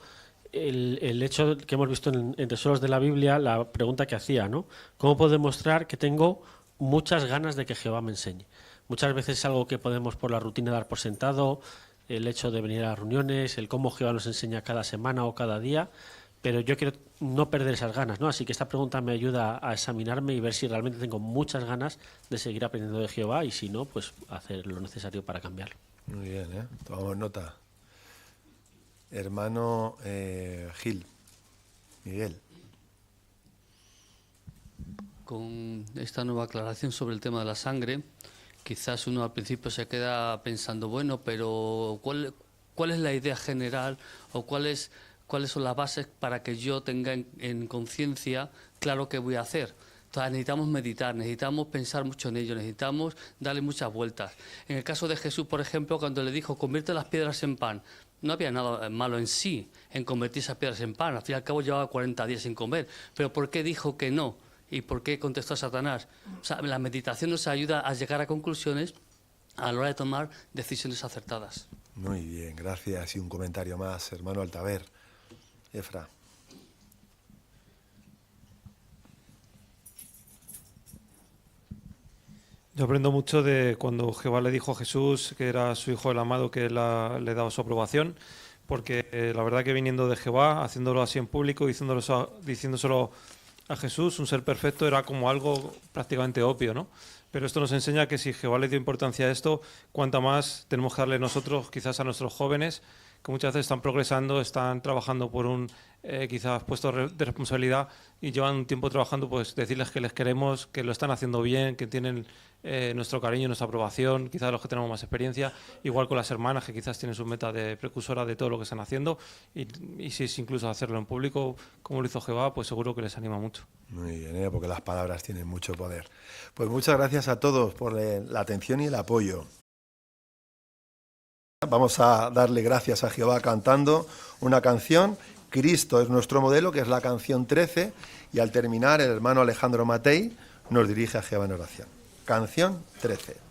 El hecho que hemos visto en Tesoros de la Biblia, la pregunta que hacía, ¿no? ¿Cómo puedo demostrar que tengo muchas ganas de que Jehová me enseñe? Muchas veces es algo que podemos por la rutina dar por sentado, el hecho de venir a las reuniones, el cómo Jehová nos enseña cada semana o cada día, pero yo quiero no perder esas ganas, ¿no? Así que esta pregunta me ayuda a examinarme y ver si realmente tengo muchas ganas de seguir aprendiendo de Jehová y si no, pues hacer lo necesario para cambiarlo. Muy bien, tomamos nota. Hermano Gil, Miguel. con esta nueva aclaración sobre el tema de la sangre, quizás uno al principio se queda pensando, bueno, pero ¿cuál es la idea general o cuáles son las bases para que yo tenga en conciencia claro qué voy a hacer? Entonces necesitamos meditar, necesitamos pensar mucho en ello, necesitamos darle muchas vueltas. En el caso de Jesús, por ejemplo, cuando le dijo, convierte las piedras en pan, no había nada malo en sí en convertir esas piedras en pan. Al fin y al cabo llevaba 40 días sin comer. Pero ¿por qué dijo que no? ¿Y por qué contestó a Satanás? O sea, la meditación nos ayuda a llegar a conclusiones a la hora de tomar decisiones acertadas. Muy bien, gracias. Y un comentario más, hermano Altaver. Efra. Yo aprendo mucho de cuando Jehová le dijo a Jesús que era su hijo el amado, que le daba su aprobación, porque la verdad que viniendo de Jehová, haciéndolo así en público, diciéndoselo a Jesús, un ser perfecto, era como algo prácticamente obvio, ¿no? Pero esto nos enseña que si Jehová le dio importancia a esto, cuánta más tenemos que darle nosotros, quizás a nuestros jóvenes, que muchas veces están progresando, están trabajando por un quizás puesto de responsabilidad y llevan un tiempo trabajando, pues decirles que les queremos, que lo están haciendo bien, que tienen nuestro cariño, nuestra aprobación, quizás los que tenemos más experiencia, igual con las hermanas que quizás tienen su meta de precursora de todo lo que están haciendo y si es incluso hacerlo en público, como lo hizo Jehová, pues seguro que les anima mucho. Muy bien, porque las palabras tienen mucho poder. Pues muchas gracias a todos por la atención y el apoyo. Vamos a darle gracias a Jehová cantando una canción, Cristo es nuestro modelo, que es la canción 13, y al terminar el hermano Alejandro Matei nos dirige a Jehová en oración. Canción 13.